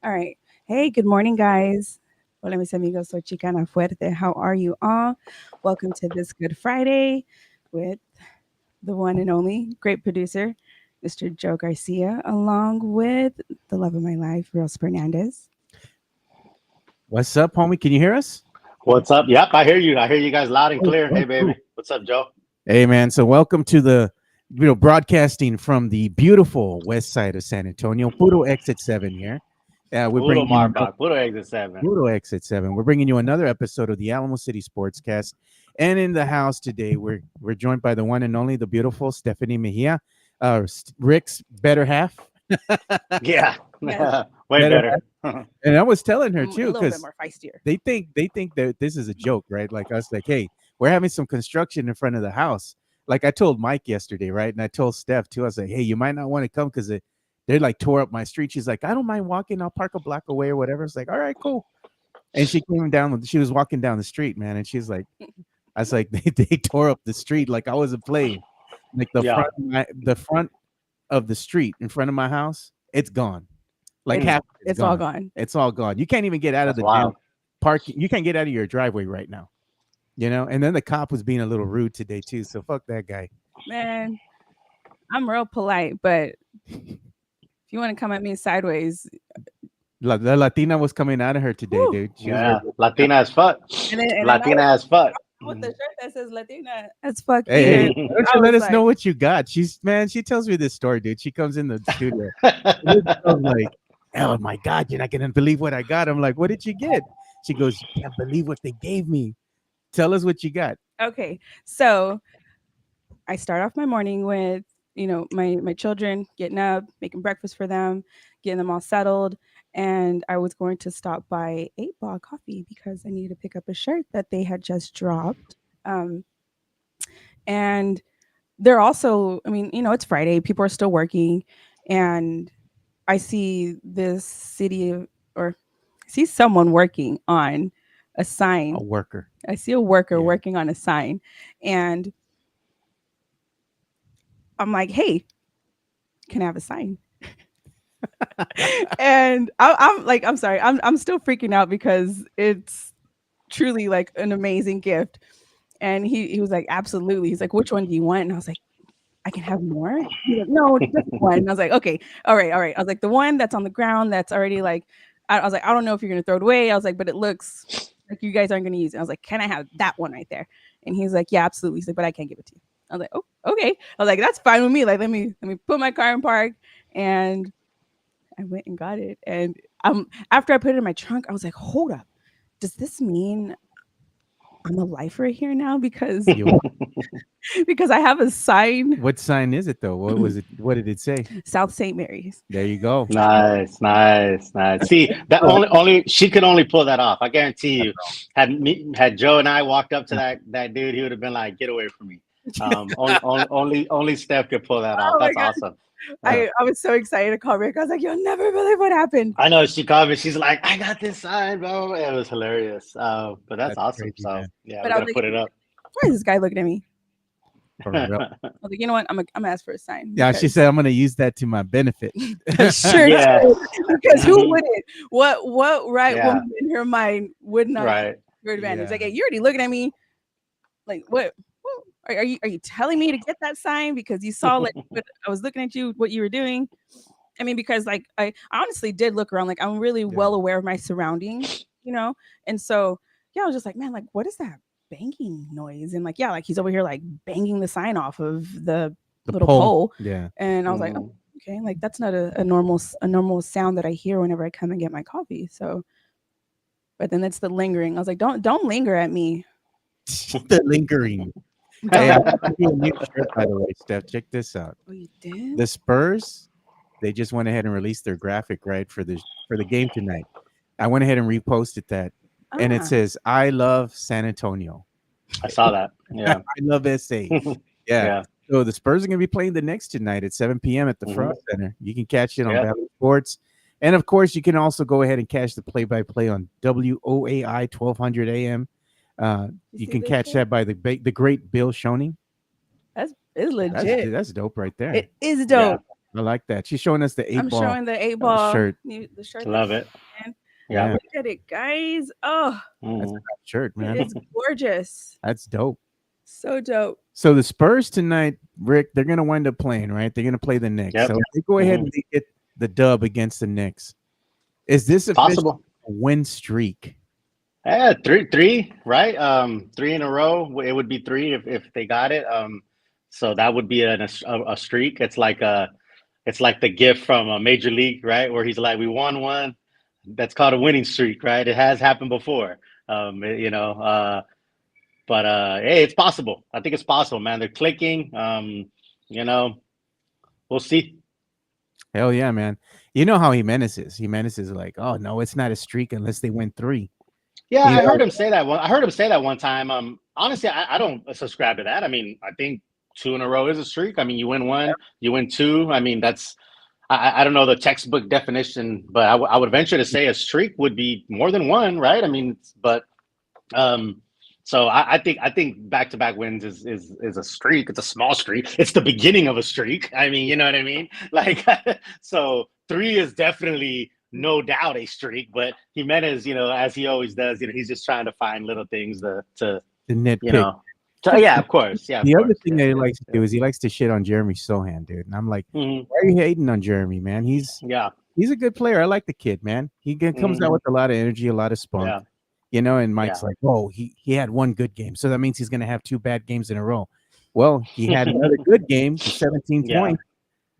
All right. Hey, good morning, guys. Hola, mis amigos. Soy Chicana Fuerte. How are you all? Welcome to this Good Friday with the one and only great producer, Mr. Joe Garcia, along with the love of my life, Rose Fernandez. What's up, homie? Can you hear us? What's up? Yep, I hear you. I hear you guys loud and Oh, clear. oh, Hey, oh. baby. What's up, Joe? Hey, man. So welcome to the broadcasting from the beautiful west side of San Antonio, Puro Exit 7 here. We're Puro bringing you Marbach. Puro Exit 7. Puro Exit 7. We're bringing you another episode of the Alamo City Sportscast. And in the house today, we're joined by the one and only, the beautiful Stephanie Mejia, Rick's better half. Yeah. Yes. Way Better better. And I was telling her A too, little bit because more feistier. they think that this is a joke, right? Like us, like, hey, we're having some construction in front of the house. Like I told Mike yesterday, right? And I told Steph too. I was like, hey, you might not want to come because they're like tore up my street. She's like, I don't mind walking. I'll park a block away or whatever. It's like, all right, cool. And she came down. She was walking down the street, man, and she's like, I was like, they tore up the street like I wasn't playing. Like Yeah. the front of the street in front of my house, it's gone. Like It's, half of it's all gone. It's all gone. You can't even get out of That's the damn wild. parking. You can't get out of your driveway right now. And then the cop was being a little rude today too. So fuck that guy. Man, I'm real polite, but if you want to come at me sideways, The Latina was coming out of her today, whew, dude. She was Yeah. ready. Latina as fuck. and then Latina as fuck. with the shirt that says Latina as fuck Hey, either. why don't I you let was us know like, what you got? She tells me this story, dude. She comes in the studio. I'm like, oh my God, you're not gonna believe what I got. I'm like, what did you get? She goes, you can't believe what they gave me. Tell us what you got. okay, so I start off my morning with, my children getting up, making breakfast for them, getting them all settled, and I was going to stop by 8 Ball Coffee because I needed to pick up a shirt that they had just dropped. Um, and they're also, I mean, it's Friday, people are still working, and I see this or I see someone working on a A sign. worker. I see a worker Yeah. working on a sign, and I'm like, hey, can I have a sign? And I'm like, I'm sorry, I'm still freaking out because it's truly like an amazing gift. And he was like, absolutely. He's like, which one do you want? And I was like, I can have more. He's like, no, just one. And I was like, okay, all right, all right. I was like, the one that's on the ground that's already like, I was like, I don't know if you're gonna throw it away. I was like, but it looks like you guys aren't gonna use it. I was like, can I have that one right there? And he's like, yeah, absolutely. He's like, but I can't give it to you. I was like, oh, okay. I was like, that's fine with me. Like, let me put my car in park, and I went and got it. And after I put it in my trunk, I was like, hold up. Does this mean I'm a lifer here now? Because You, because I have a sign, what sign is it though? What was it? What did it say? South St. Mary's. There you go. Nice, nice, nice. See, that only she could only pull that off. I guarantee you. Had Joe and I walked up to that dude, he would have been like, "Get away from me." Only Steph could pull that off. Oh my That's God. awesome. I was so excited to call Rick. I was like, you'll never believe what happened. I know she called me. She's like, "I got this sign, bro." It was hilarious. But that's awesome. crazy, So man. yeah, But we're I was gonna like, put it up. why is this guy looking at me? For real. I was like, you know what? I'm gonna ask for a sign. Yeah, she said I'm gonna use that to my benefit. Sure. Yeah. Because who wouldn't? What right Yeah. woman in her mind would not Right. your advantage? Yeah. Like, hey, you're already looking at me. Like, what? Are you telling me to get that sign because you saw like what I was looking at you, what you were doing? I mean, because like I honestly did look around. Like, I'm really well aware of my surroundings, and so yeah, I was just like, man, like, what is that banging noise? And like, yeah, like he's over here like banging the sign off of the little pole. Yeah. And I was like, oh, okay, like that's not a normal sound that I hear whenever I come and get my coffee. So, but then it's the lingering. I was like, don't linger at me. The lingering. Hey, I got you a new shirt, by the way, Steph. Check this out. Oh, you did? The Spurs, they just went ahead and released their graphic, right, for the game tonight. I went ahead and reposted that. And it says, I love San Antonio. I saw that. Yeah. I love SA. Yeah. Yeah. So the Spurs are going to be playing the Knicks tonight at 7 p.m. at the Frost Center. You can catch it on Valley Sports. And, of course, you can also go ahead and catch the play-by-play on WOAI 1200 AM. You can catch that by the great Bill Shoning. It's legit. That's dope right there. It is dope. I like that. She's showing us the eight I'm ball showing the 8 ball shirt. the shirt. Love it. And Yeah. Yeah, look at it, guys. Oh, that's a Mhm. nice shirt, man. it's gorgeous. That's dope. So dope. So the Spurs tonight, Rick, they're gonna wind up playing, right? They're gonna play the Knicks. Yep. So if they go ahead Mhm. and they get the dub against the Knicks, is this official Possible. win streak? Yeah, three, right? 3 in a row. It would be three if they got it. So that would be a streak. It's like the gift from a major league, right? Where he's like, we won one. That's called a winning streak, right? It has happened before. But hey, it's possible. I think it's possible, man. They're clicking. You know, we'll see. Hell yeah, man. You know how Jimenez is. Jimenez is like, oh no, it's not a streak unless they win three. Yeah, You I know, heard him say that one. I heard him say that one time. Honestly, I don't subscribe to that. I mean, I think 2 in a row is a streak. I mean, you win one, you win two. I mean, that's I don't know the textbook definition, but I would venture to say a streak would be more than one, right? I mean, but so I think back-to-back wins is a streak. It's a small streak. It's the beginning of a streak. I mean, you know what I mean? Like, so three is definitely no doubt a streak. But Jimenez, as he always does, he's just trying to find little things to the nitpick. yeah, of course, yeah. The of other course. thing Yeah, that he likes to do is he likes to shit on Jeremy Sohan, dude. And I'm like, Mhm. why are you hating on Jeremy, man? He's Yeah, a good player. I like the kid, man. He comes out with a lot of energy, a lot of spunk. yeah, And Mike's like, oh, he had one good game. So that means he's going to have 2 bad games in a row. Well, he had another good game with 17 Yeah. points.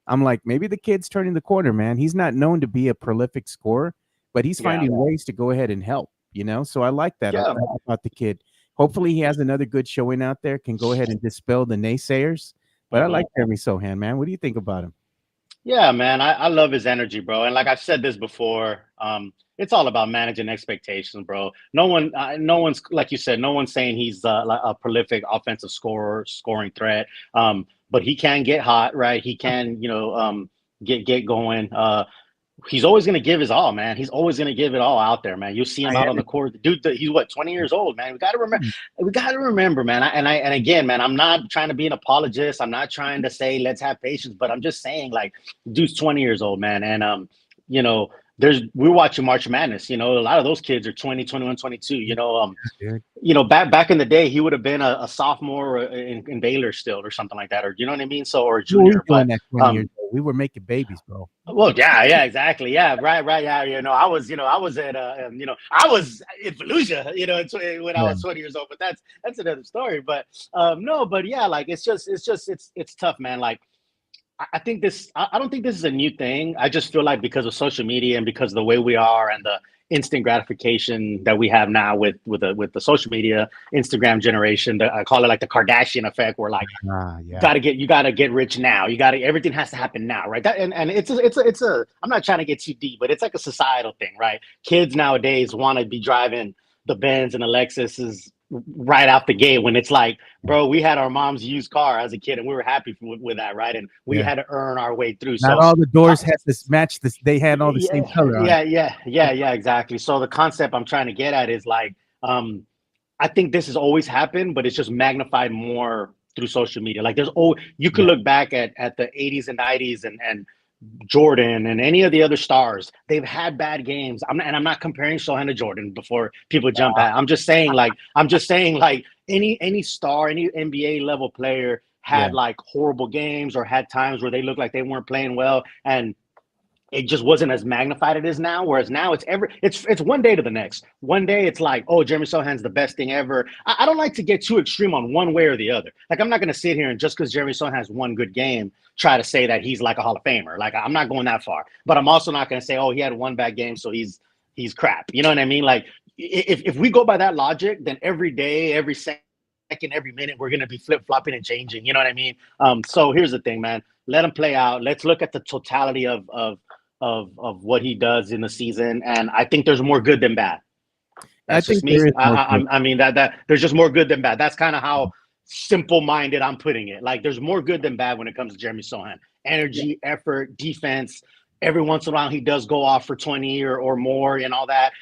I'm like, maybe the kid's turning the corner, man. He's not known to be a prolific scorer, but he's finding ways to go ahead and help, So I like that Yeah. about the kid. Hopefully he has another good showing out there, can go ahead and dispel the naysayers. But I like Jeremy Sohan, man. What do you think about him? Yeah, man, I love his energy, bro. And like I've said this before, it's all about managing expectations, bro. No one's like you said, no one's saying he's like a prolific offensive scorer, scoring threat. But he can get hot, right? He can, get going. He's always going to give his all, man. He's always going to give it all out there, man. You'll see him out on the court. Dude, he's what, 20 years old, man. We got to remember, man. And again, man, I'm not trying to be an apologist. I'm not trying to say let's have patience, but I'm just saying, like, dude's 20 years old, man. And we're watching March Madness. A lot of those kids are 20, 21, 22. Back in the day, he would have been a sophomore in Baylor still, or something like that, or you know what I mean. So, or a junior. But that 20 years old. We were making babies, bro. Well, yeah, exactly, yeah, right, yeah. I was at, I was in Fallujah, when I was 20 years old. But that's another story. But no, but yeah, like it's tough, man. Like, I think I don't think this is a new thing. I just feel like because of social media and because of the way we are and the instant gratification that we have now with the social media Instagram generation, I call it like the Kardashian effect, where like you gotta get rich now. Everything has to happen now, right? And it's a I'm not trying to get too deep, but it's like a societal thing, right? Kids nowadays want to be driving the Benz and the Lexuses right out the gate, when it's like, bro, we had our mom's used car as a kid and we were happy with that, right? And we had to earn our way through. Not all the doors had this match. They had all the same color on. Yeah, exactly. So the concept I'm trying to get at is like, I think this has always happened, but it's just magnified more through social media. Like you could look back at the 80s and 90s and Jordan and any of the other stars, they've had bad games. I'm not comparing Sohan to Jordan before people jump at. I'm just saying like any star, any NBA level player had like horrible games or had times where they looked like they weren't playing well, and it just wasn't as magnified it is now. Whereas now it's one day to the next. One day it's like, oh, Jeremy Sohan's the best thing ever. I don't like to get too extreme on one way or the other. Like, I'm not going to sit here and just because Jeremy Sohan has one good game, try to say that he's like a Hall of Famer. Like, I'm not going that far. But I'm also not going to say, oh, he had one bad game, so he's crap. You know what I mean? Like, if we go by that logic, then every day, every second, every minute, we're going to be flip-flopping and changing. You know what I mean? So here's the thing, man. Let him play out. Let's look at the totality of what he does in the season, and I think there's more good than bad. That's just me. I mean that there's just more good than bad. That's kind of how simple-minded I'm putting it. Like, there's more good than bad when it comes to Jeremy Sohan. Energy, effort, defense. Every once in a while, he does go off for 20 or more and all that.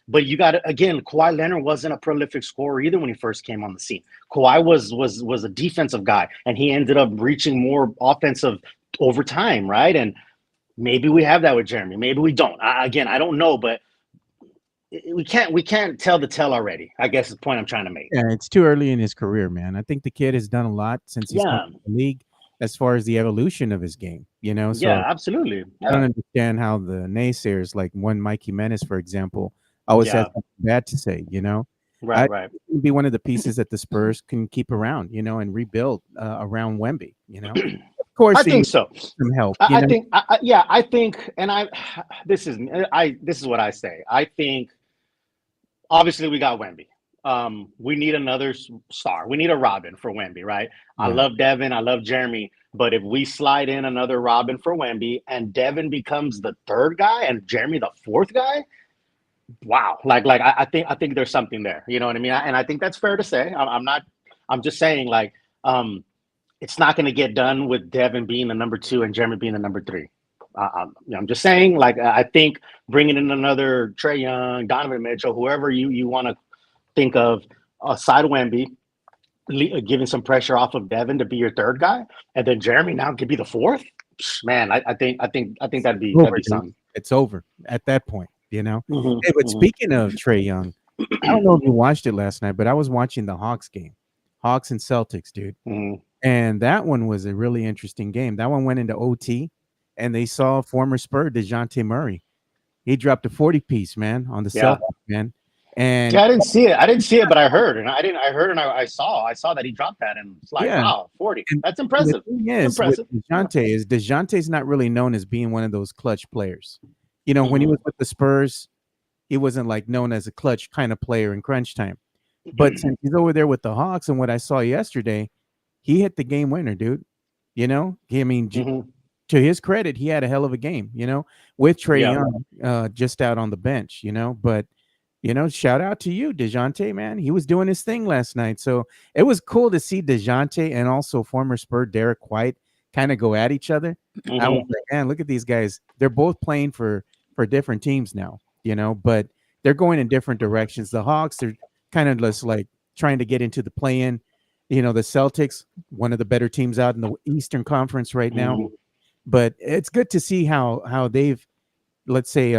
But you got to, again, Kawhi Leonard wasn't a prolific scorer either when he first came on the scene. Kawhi was a defensive guy, and he ended up reaching more offensive over time, right? And maybe we have that with Jeremy. Maybe we don't. Again, I don't know, but we can't tell the tale already. I guess is the point I'm trying to make. Yeah, it's too early in his career, man. I think the kid has done a lot since he's come to the league as far as the evolution of his game, you know? So yeah, absolutely. I don't understand how the naysayers, like one Mikey Menace, for example, always has something bad to say, you know? Right. Would be one of the pieces that the Spurs can keep around, you know, and rebuild around Wemby, you know? Of course, I think so. Some help. I think, and this is what I say. I think, obviously, we got Wemby. We need another star. We need a Robin for Wemby, right? Yeah. I love Devin. I love Jeremy. But if we slide in another Robin for Wemby and Devin becomes the third guy and Jeremy the fourth guy, wow! I think there's something there. You know what I mean? And I think that's fair to say. I'm just saying, like, it's not going to get done with Devin being the number 2 and Jeremy being the number 3. I'm just saying, like, I think bringing in another Trae Young, Donovan Mitchell, whoever you want to think of, aside Wemby, giving some pressure off of Devin to be your third guy, and then Jeremy now could be the fourth. Man, I think that'd be something. It's over at that point, you know. Hey, but speaking of Trae Young, I don't know if you watched it last night, but I was watching the Hawks game, Hawks and Celtics, dude, and that one was a really interesting game. That one went into OT. And they saw former Spur DeJounte Murray. He dropped a 40-piece, man, on the Celtics, man. And I didn't see it, but I heard, and I saw that he dropped that, and it's like, wow, 40. And that's impressive. The thing is, with DeJounte's not really known as being one of those clutch players. You know, when he was with the Spurs, he wasn't like known as a clutch kind of player in crunch time. But since he's over there with the Hawks, and what I saw yesterday, he hit the game winner, dude. You know, to his credit, he had a hell of a game, you know, with Trae Young just out on the bench, you know. But, you know, shout out to you, DeJounte, man. He was doing his thing last night. So it was cool to see DeJounte and also former Spur Derek White kind of go at each other. I was like, man, look at these guys. They're both playing for different teams now, you know, but they're going in different directions. The Hawks, they're kind of just like trying to get into the play-in. You know, the Celtics, one of the better teams out in the Eastern Conference right now. But it's good to see how they've, let's say,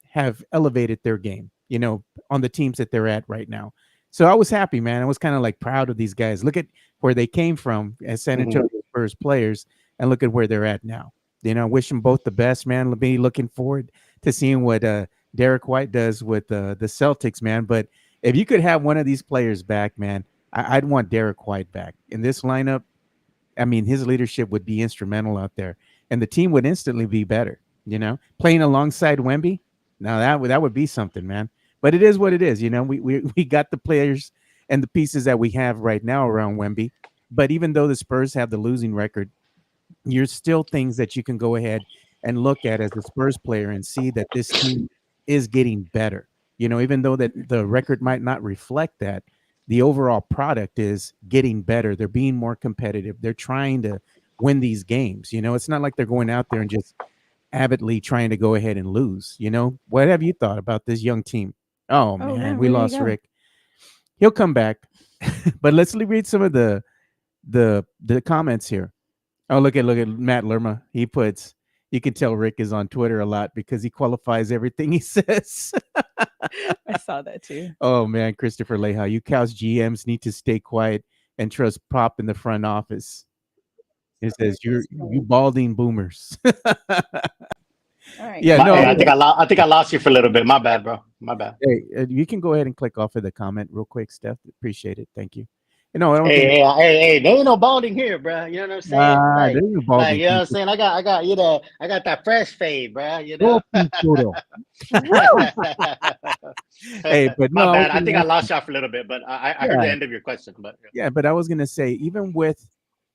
have elevated their game, you know, on the teams that they're at right now. So I was happy, man. I was kind of like proud of these guys. Look at where they came from as San Antonio Spurs players, and look at where they're at now. You know, wish them both the best, man. Be looking forward to seeing what Derek White does with the Celtics, man. But if you could have one of these players back, man, I'd want Derek White back in this lineup. I mean, his leadership would be instrumental out there. And the team would instantly be better, you know, playing alongside Wemby. Now that would be something, man. But it is what it is, you know. We got the players and the pieces that we have right now around Wemby. But even though the Spurs have the losing record, there's still things that you can go ahead and look at as a Spurs player and see that this team is getting better. You know, even though that the record might not reflect that, the overall product is getting better. They're being more competitive. They're trying to win these games. You know, it's not like they're going out there and just avidly trying to go ahead and lose. You know, what have you thought about this young team? Oh man, we lost Rick. He'll come back. But let's read some of the comments here. Oh, look at Matt Lerma. He puts, you can tell Rick is on Twitter a lot because he qualifies everything he says. I saw that too. Oh man, Christopher Leha, you Cows GMs need to stay quiet and trust Pop in the front office. It says you balding boomers. All right. Yeah, no. I think I lost you for a little bit. My bad, bro. My bad. Hey, you can go ahead and click off of the comment real quick, Steph. Appreciate it. Thank you. You know, I don't hey, there ain't no balding here, bro. You know what I'm saying? There ain't no balding. You know what I'm saying? I got you know, I got that fresh fade, bro. You know. Hey, but my no, bad. I think I lost y'all for a little bit, but I heard the end of your question. But yeah, but I was gonna say, even with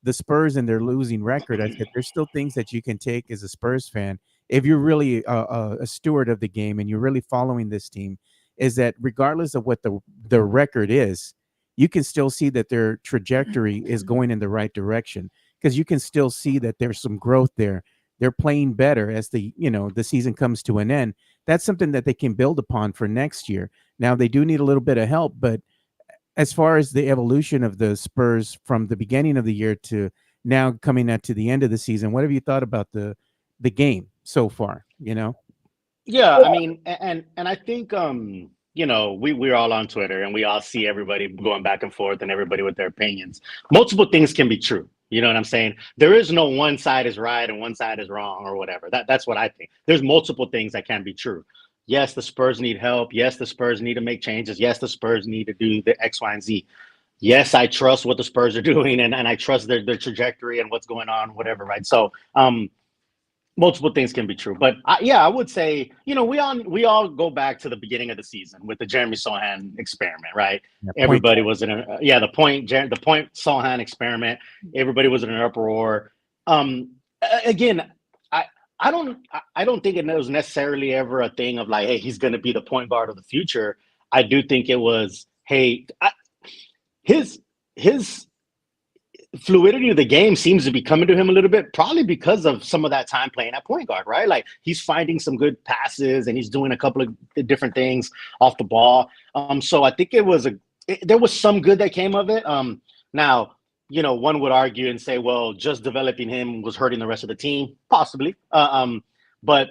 the Spurs and their losing record, I said there's still things that you can take as a Spurs fan if you're really a steward of the game and you're really following this team. Is that regardless of what the record is, you can still see that their trajectory is going in the right direction because you can still see that there's some growth there. They're playing better as the season comes to an end. that's something that they can build upon for next year. Now they do need a little bit of help, but as far as the evolution of the Spurs from the beginning of the year to now coming at to the end of the season, what have you thought about the game so far? You know, Yeah, I mean, and I think we're all on Twitter and we all see everybody going back and forth and everybody with their opinions. Multiple things can be true. You know what I'm saying? There is no one side is right and one side is wrong or whatever. That's what I think. There's multiple things that can be true. Yes, the Spurs need help. Yes, the Spurs need to make changes. Yes, the Spurs need to do the X, Y, and Z. Yes, I trust what the Spurs are doing and I trust their trajectory and what's going on, whatever, right? So multiple things can be true, but I would say we all go back to the beginning of the season with the Jeremy Sohan experiment, right? yeah, Everybody was in the point Sohan experiment. Everybody was in an uproar. Again, I don't think it was necessarily ever a thing of like, hey, he's going to be the point guard of the future. I do think it was, hey, his fluidity of the game seems to be coming to him a little bit, probably because of some of that time playing at point guard, right? Like he's finding some good passes and he's doing a couple of different things off the ball. So I think there was some good that came of it. Now, one would argue and say, well, just developing him was hurting the rest of the team, possibly. But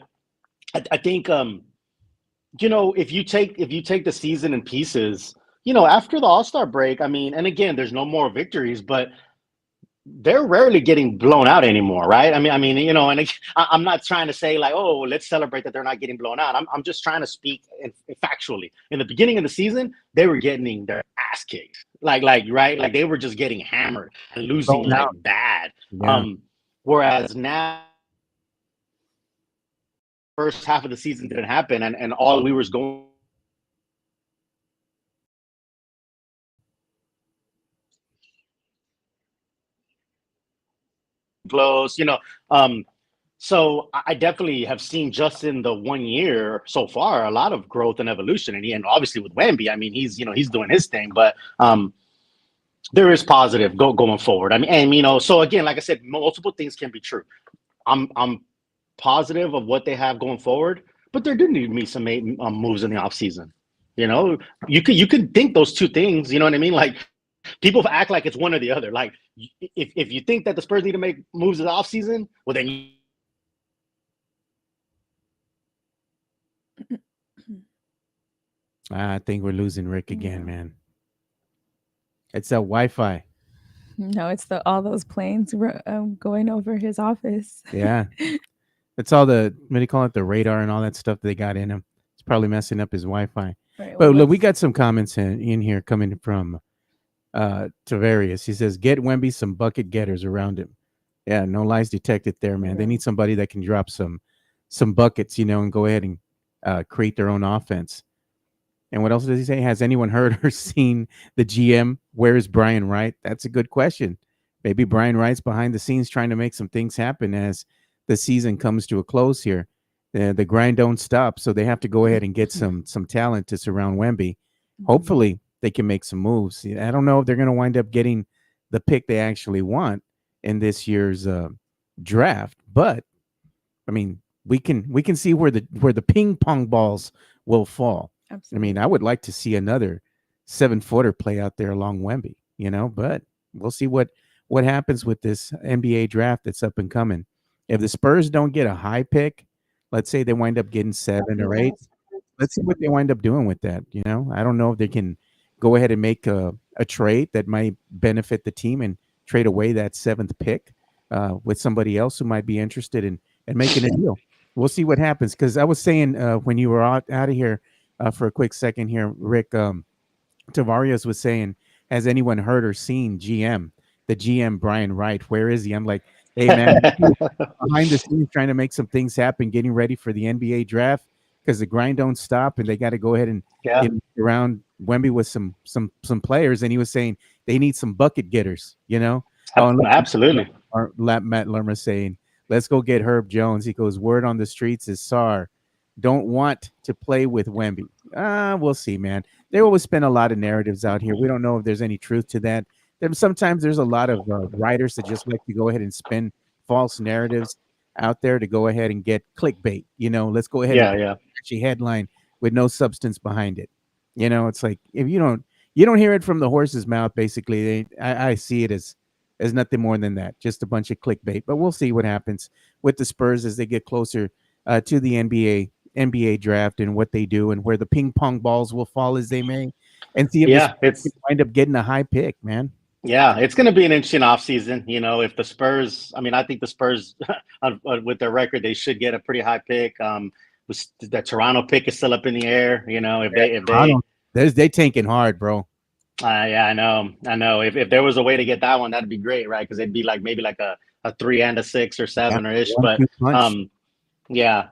I think, if you take the season in pieces, after the All-Star break, I mean, and again, there's no more victories, but they're rarely getting blown out anymore, right? I mean, and I'm not trying to say like, oh, let's celebrate that they're not getting blown out. I'm just trying to speak factually. In the beginning of the season, they were getting their ass kicked, like right, like they were just getting hammered and losing like bad. Yeah. Whereas now, first half of the season didn't happen, and all we was going. Close, so I definitely have seen just in the 1 year so far a lot of growth and evolution, and obviously with Wemby, I mean he's doing his thing, but there is positive going forward. I mean, and so again, like I said, multiple things can be true. I'm positive of what they have going forward, but there do need to be some moves in the offseason. You could think those two things. You know what I mean? Like people act like it's one or the other. Like if you think that the Spurs need to make moves in the offseason, well then I think we're losing Rick again, man. It's that Wi-Fi. No, it's all those planes going over his office. Yeah. It's all what do you call it? The radar and all that stuff that they got in him. It's probably messing up his Wi-Fi. Right, But look, we got some comments in here coming from Tavarius. He says, get Wemby some bucket getters around him. Yeah, no lies detected there, man. They need somebody that can drop some buckets, and go ahead and create their own offense. And what else does he say? Has anyone heard or seen the GM? Where is Brian Wright? That's a good question. Maybe Brian Wright's behind the scenes trying to make some things happen as the season comes to a close here. The grind don't stop, so they have to go ahead and get some talent to surround Wemby. Hopefully, they can make some moves. I don't know if they're going to wind up getting the pick they actually want in this year's draft, but I mean, we can see where the ping pong balls will fall. Absolutely. I mean, I would like to see another 7-footer play out there along Wemby, but we'll see what happens with this NBA draft that's up and coming. If the Spurs don't get a high pick, let's say they wind up getting 7 or 8, let's see what they wind up doing with that. I don't know if they can go ahead and make a trade that might benefit the team and trade away that 7th pick with somebody else who might be interested in making a deal. We'll see what happens. Because I was saying when you were out of here for a quick second here, Rick, Tavarius was saying, has anyone heard or seen the GM Brian Wright? Where is he? I'm like, hey, man, behind the scenes trying to make some things happen, getting ready for the NBA draft because the grind don't stop and they got to go ahead and get around Wemby with some players. And he was saying they need some bucket getters, Absolutely. Matt Lerma saying, let's go get Herb Jones. He goes, word on the streets is Sar don't want to play with Wemby. We'll see, man. They always spin a lot of narratives out here. We don't know if there's any truth to that. Sometimes there's a lot of writers that just like to go ahead and spin false narratives. out there to go ahead and get clickbait. Let's go ahead and Yeah, yeah. catchy headline with no substance behind it. It's like if you don't hear it from the horse's mouth. Basically, I see it as nothing more than that, just a bunch of clickbait. But we'll see what happens with the Spurs as they get closer to the NBA draft and what they do and where the ping pong balls will fall as they may, and see if the Yeah, Spurs wind up getting a high pick, man. yeah, it's going to be an interesting offseason. If the Spurs, I mean, I think the Spurs, with their record, they should get a pretty high pick. The Toronto pick is still up in the air. If They tanking hard, bro. yeah, I know. If there was a way to get that one, that'd be great, right? Because it'd be like maybe like a 3 and a 6 or 7 or ish. But yeah.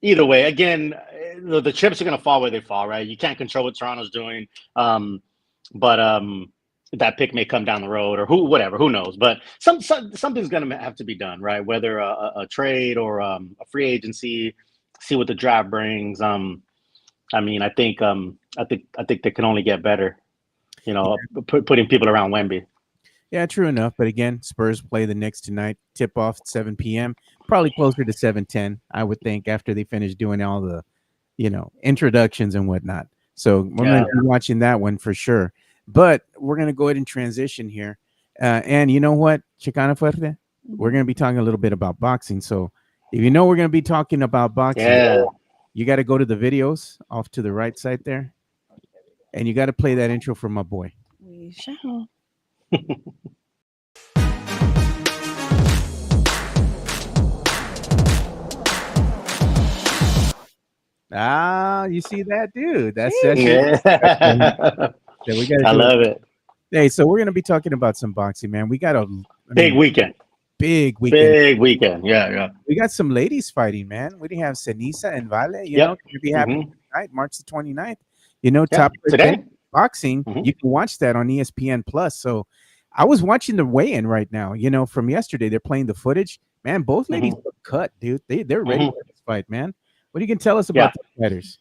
Either way, again, the chips are going to fall where they fall, right? You can't control what Toronto's doing. But that pick may come down the road or who knows. But something's going to have to be done, right? Whether a trade or a free agency, see what the draft brings. I mean, I think they can only get better, putting people around Wemby. Yeah, true enough. But again, Spurs play the Knicks tonight. Tip off at 7 p.m. Probably closer to 7:10, I would think, after they finish doing all the, introductions and whatnot. So we're going to be watching that one for sure. But we're going to go ahead and transition here. And you know what, Chicana Fuerte? We're going to be talking a little bit about boxing. So if we're going to be talking about boxing, you got to go to the videos off to the right side there. And you got to play that intro for my boy. We shall. You see that, dude? That's Yeah. I love it. Hey, so we're gonna be talking about some boxing, man. We got a big weekend. Big weekend. Yeah. We got some ladies fighting, man. We have Seniesa and Vale. Gonna be happening tonight, March the 29th. Top today boxing. You can watch that on ESPN Plus. So I was watching the weigh-in right now. From yesterday. They're playing the footage. Man, both ladies look cut, dude. They're ready for this fight, man. What you can tell us about the fighters?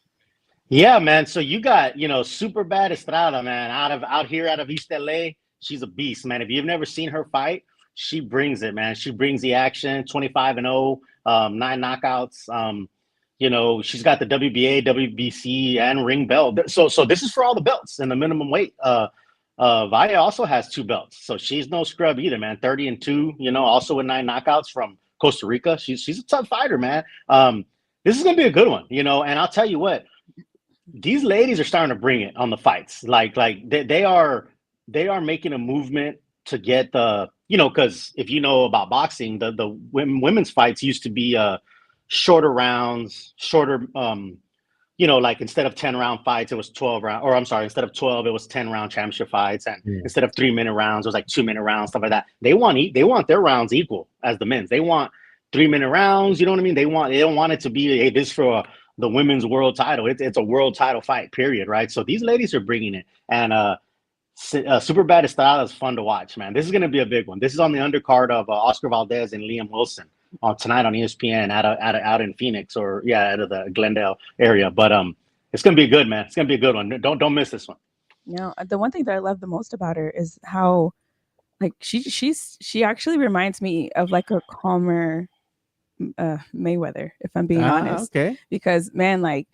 Yeah, man. So you got, Superbad Estrada, man, out here out of East LA. She's a beast, man. If you've never seen her fight, she brings it, man. She brings the action. 25-0, 9 knockouts. She's got the WBA, WBC, and ring belt. So this is for all the belts and the minimum weight. Vaya also has 2 belts, so she's no scrub either, man. 30-2. Also with 9 knockouts from Costa Rica. She's a tough fighter, man. This is gonna be a good one, and I'll tell you what, these ladies are starting to bring it on the fights. Like they are making a movement to get the, because if you know about boxing, the women's fights used to be shorter rounds, shorter, like instead of 10-round fights, it was 12 round, or I'm sorry, instead of 12, it was 10-round championship fights, and instead of 3-minute rounds, it was like 2-minute rounds, stuff like that. They want their rounds equal as the men's. They want 3-minute rounds. You know what I mean? They don't want it to be, hey, this for the women's world title. It's a world title fight, period, right? So these ladies are bringing it, and Superbad Estrada is fun to watch, man. This is going to be a big one. This is on the undercard of Oscar Valdez and Liam Wilson tonight on ESPN out in Phoenix, or out of the Glendale area. But it's going to be good, man. It's going to be a good one. Don't miss this one. The one thing that I love the most about her is how, like, she actually reminds me of like a calmer Mayweather, if I'm being honest. Okay. Because, man, like,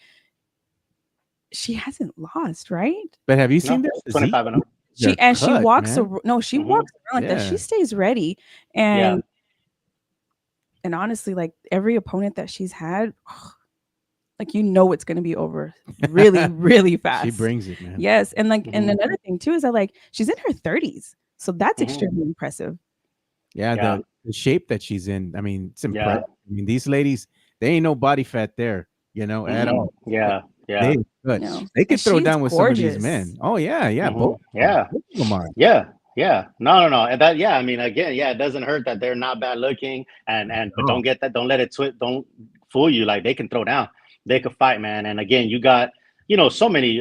she hasn't lost, right? But have you seen this? 25-0. She walks around. No, she walks around like that. She stays ready, and honestly, like, every opponent that she's had, like, it's going to be over really, really fast. She brings it, man. Yes, and like, and another thing too is that, like, she's in her 30s, so that's extremely impressive. Yeah, the shape that she's in. I mean, it's impressive. I mean, these ladies, they ain't no body fat there, at all. Yeah. They good. They can throw down with gorgeous. Some of these men. Oh yeah. Both of them are. Yeah. No. And that, I mean, again, it doesn't hurt that they're not bad looking, but don't get that. Don't let it don't fool you. Like, they can throw down. They could fight, man. And again, you got, so many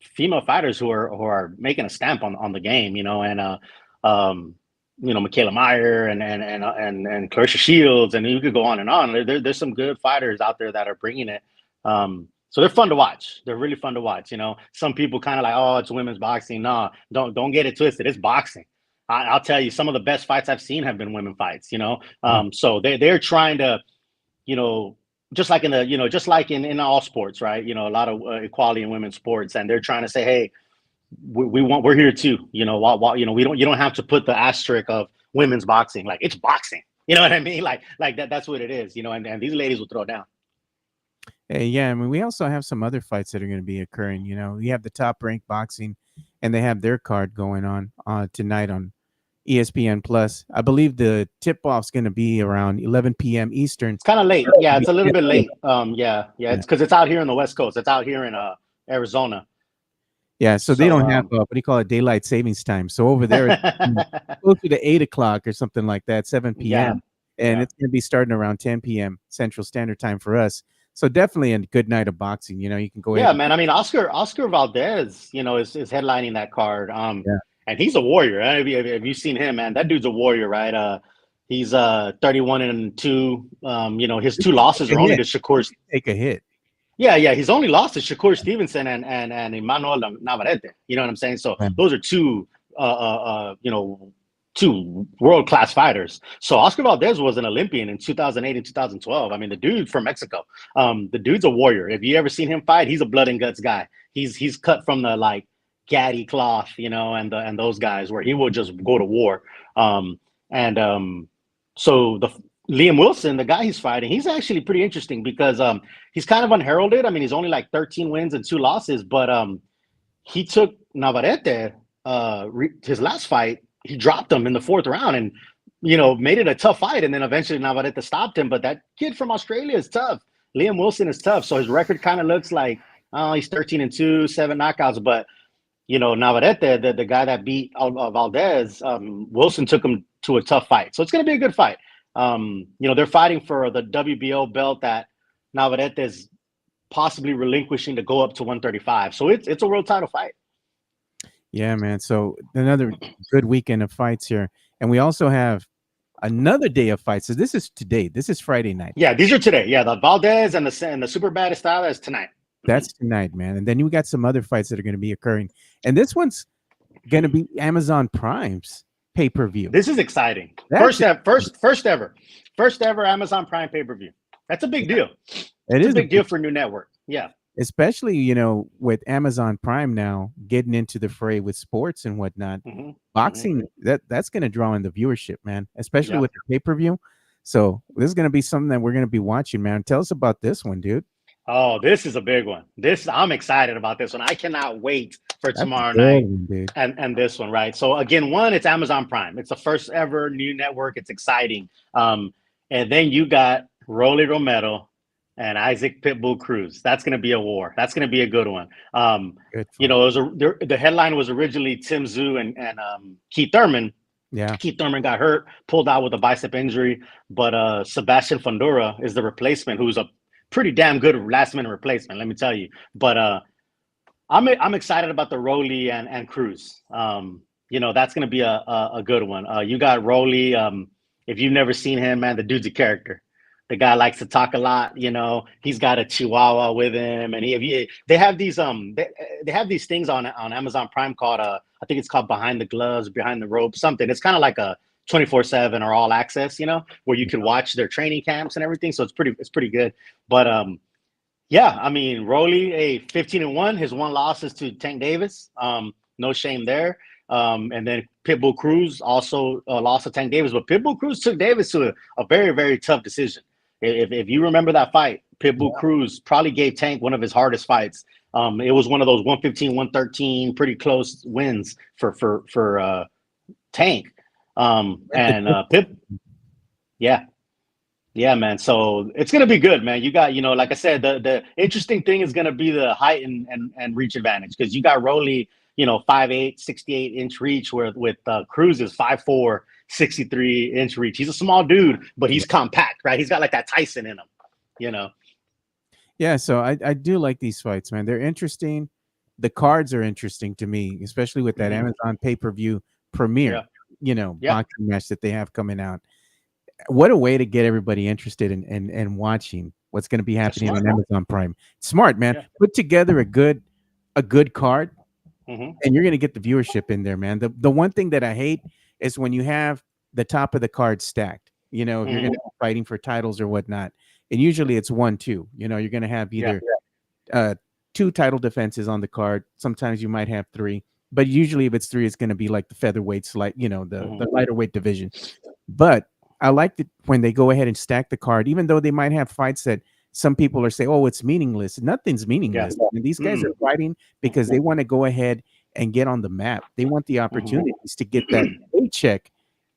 female fighters who are making a stamp on the game, and Michaela Meyer and Clarissa Shields, and you could go on and on. There's some good fighters out there that are bringing it. So they're fun to watch. They're really fun to watch. Some people kind of like, oh, it's women's boxing. No, don't get it twisted. It's boxing. I'll tell you, some of the best fights I've seen have been women fights. So they're trying to, just like just like in all sports, right? A lot of equality in women's sports, and they're trying to say, hey, we're here too. You don't have to put the asterisk of women's boxing, like it's boxing. You know what I mean? Like that's what it is. And these ladies will throw down. Hey, yeah, I mean, we also have some other fights that are going to be occurring. We have the Top Rank Boxing, and they have their card going on tonight on ESPN Plus. I believe the tip-off's going to be around 11 p.m. Eastern. It's kind of late. Yeah, it's a little bit late. It's because it's out here in the West Coast. It's out here in Arizona. Yeah, so they don't have what do you call it, daylight savings time. So over there, closer to 8 o'clock or something like that, 7 p.m. And it's going to be starting around 10 p.m. Central Standard Time for us. So definitely a good night of boxing. You can go. Yeah, man. I mean, Oscar Valdez, is headlining that card. And he's a warrior. Have you seen him, man? That dude's a warrior, right? He's 31-2. His two losses are only to Shakur. Take a hit. Yeah. He's only lost to Shakur Stevenson and Emmanuel Navarrete. You know what I'm saying? So those are two world-class fighters. So Oscar Valdez was an Olympian in 2008 and 2012. I mean, the dude from Mexico. The dude's a warrior. If you ever seen him fight, he's a blood and guts guy. He's cut from the Gaddy cloth, and those guys where he will just go to war. So the Liam Wilson, the guy he's fighting, he's actually pretty interesting because he's kind of unheralded. I mean, he's only 13 wins and 2 losses, but he took Navarrete, his last fight, he dropped him in the 4th round and, made it a tough fight. And then eventually Navarrete stopped him. But that kid from Australia is tough. Liam Wilson is tough. So his record kind of looks like, he's 13-2, 7 knockouts. But, Navarrete, the guy that beat Valdez, Wilson took him to a tough fight. So it's going to be a good fight. They're fighting for the WBO belt that Navarrete is possibly relinquishing to go up to 135. So it's a world title fight. Yeah, man. So another good weekend of fights here. And we also have another day of fights. So this is today. This is Friday night. Yeah, these are today. Yeah, the Valdez and the Superbad Estrada is tonight. That's tonight, man. And then you got some other fights that are going to be occurring. And this one's going to be Amazon Prime's pay-per-view. This is exciting. First ever Amazon Prime pay-per-view. That's a big deal. It's a big deal for a new network. Yeah. Especially, with Amazon Prime now getting into the fray with sports and whatnot, boxing, that's going to draw in the viewership, man, especially with the pay-per-view. So this is going to be something that we're going to be watching, man. Tell us about this one, dude. Oh, this is a big one. I'm excited about this one. I cannot wait for tomorrow night and this one, right? So again, it's Amazon Prime. It's the first ever new network. It's exciting. And then you got Rolly Romero and Isaac Pitbull Cruz. That's going to be a war. That's going to be a good one. The headline was originally Tim Tszyu and Keith Thurman. Yeah, Keith Thurman got hurt, pulled out with a bicep injury, but Sebastian Fundora is the replacement, who's a pretty damn good last-minute replacement, let me tell you. But I'm excited about the Rolly and Cruz. That's going to be a good one. You got Rolly. If you've never seen him, man, the dude's a character. The guy likes to talk a lot. He's got a Chihuahua with him, and they have these things on Amazon Prime called I think it's called Behind the Gloves, Behind the Rope, something. It's kind of like a 24/7 or all access, where you can watch their training camps and everything. So it's pretty good. But I mean, Rolly, 15-1. His one loss is to Tank Davis. No shame there. And then Pitbull Cruz also lost to Tank Davis, but Pitbull Cruz took Davis to a very, very tough decision. If you remember that fight, Pitbull Cruz probably gave Tank one of his hardest fights. It was one of those 115, 113, pretty close wins for Tank. Pip, yeah, man. So it's gonna be good, man. You got, like I said, the interesting thing is gonna be the height and reach advantage, because you got Rolly, 5'8", 68-inch reach, with Cruz is 5'4", 63-inch reach. He's a small dude, but he's compact, right? He's got like that Tyson in him, Yeah, so I do like these fights, man. They're interesting. The cards are interesting to me, especially with that Amazon pay-per-view premiere. Boxing match that they have coming out. What a way to get everybody interested in watching what's going to be happening on Amazon Prime. Smart, man. Put together a good card, and you're going to get the viewership in there, man. The one thing that I hate is when you have the top of the card stacked. You know, if you're going to be fighting for titles or whatnot, and usually it's 1-2. You know, you're going to have either two title defenses on the card. Sometimes you might have three, but usually if it's three, it's going to be like the featherweights, like the lighter weight division. But I like it when they go ahead and stack the card, even though they might have fights that some people are saying, "Oh, it's meaningless." Nothing's meaningless. And these guys are fighting because they want to go ahead and get on the map. They want the opportunities to get that paycheck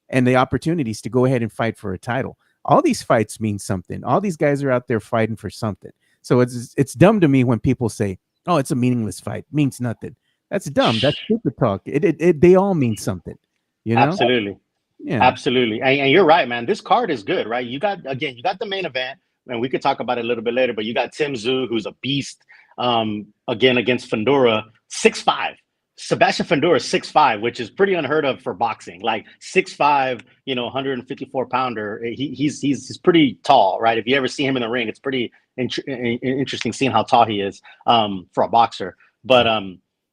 and the opportunities to go ahead and fight for a title. All these fights mean something. All these guys are out there fighting for something. So it's dumb to me when people say, "Oh, it's a meaningless fight. Means nothing." That's dumb. That's stupid talk. They all mean something. You know? Absolutely. Yeah. Absolutely. And you're right, man. This card is good, right? You got the main event, and we could talk about it a little bit later, but you got Tim Tszyu, who's a beast, again against Fundora, 6'5". Sebastian Fundora is 6'5", which is pretty unheard of for boxing. Like 6'5", 154-pounder. He's pretty tall, right? If you ever see him in the ring, it's pretty interesting seeing how tall he is for a boxer. But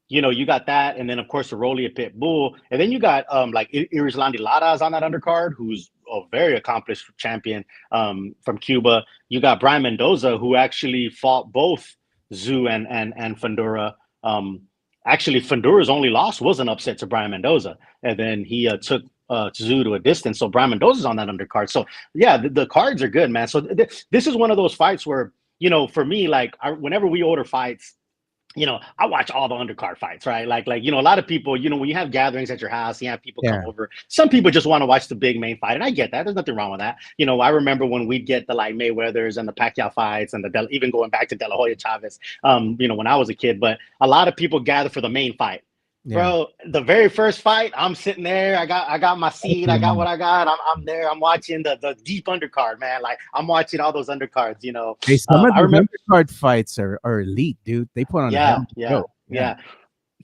you got that, and then of course the Rolia Pitbull, and then you got like Irizlandi Lada's on that undercard, who's a very accomplished champion from Cuba. You got Brian Mendoza, who actually fought both Tszyu and Fundora. Actually, Fundora's only loss was an upset to Brian Mendoza, and then he took Tszyu to a distance. So Brian Mendoza's on that undercard. So yeah, the cards are good, man. So this is one of those fights where, for me, like whenever we order fights, I watch all the undercard fights, right? Like, a lot of people, when you have gatherings at your house, you have people come over. Some people just want to watch the big main fight, and I get that. There's nothing wrong with that. I remember when we'd get the like Mayweathers and the Pacquiao fights and even going back to De La Hoya Chavez, when I was a kid. But a lot of people gather for the main fight. Yeah. Bro, the very first fight, I'm sitting there. I got my seat. I got what I got. I'm there. I'm watching the deep undercard, man. Like I'm watching all those undercards. Hey, some of those undercard fights are elite, dude. They put on a show. Yeah.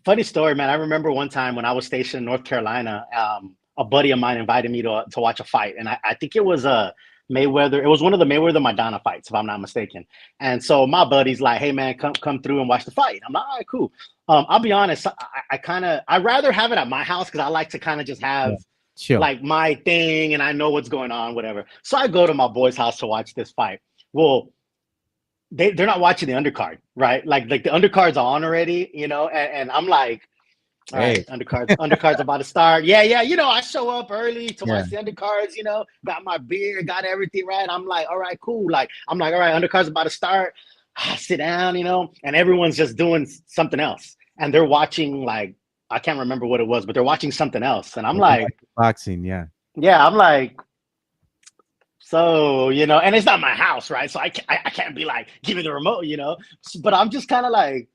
Funny story, man. I remember one time when I was stationed in North Carolina, a buddy of mine invited me to watch a fight, and I think it was Mayweather. It was one of the Mayweather Madonna fights, if I'm not mistaken. And so my buddy's like, "Hey man, come through and watch the fight." I'm like, "All right, cool." I'll be honest, I'd rather have it at my house because I like to kind of just have like my thing and I know what's going on, whatever. So I go to my boy's house to watch this fight. Well, they're not watching the undercard, right? Like the undercard's on already, and I'm like, all right, undercards about to start. Yeah. I show up early to watch the undercards, got my beer, got everything right. I'm like, all right, cool. Like, I'm like, all right, undercards about to start. I sit down, and everyone's just doing something else. And they're watching, like, I can't remember what it was, but they're watching something else. And I'm like, boxing, yeah. Yeah, I'm like, so, and it's not my house, right? So I can't be like, give me the remote, But I'm just kind of like,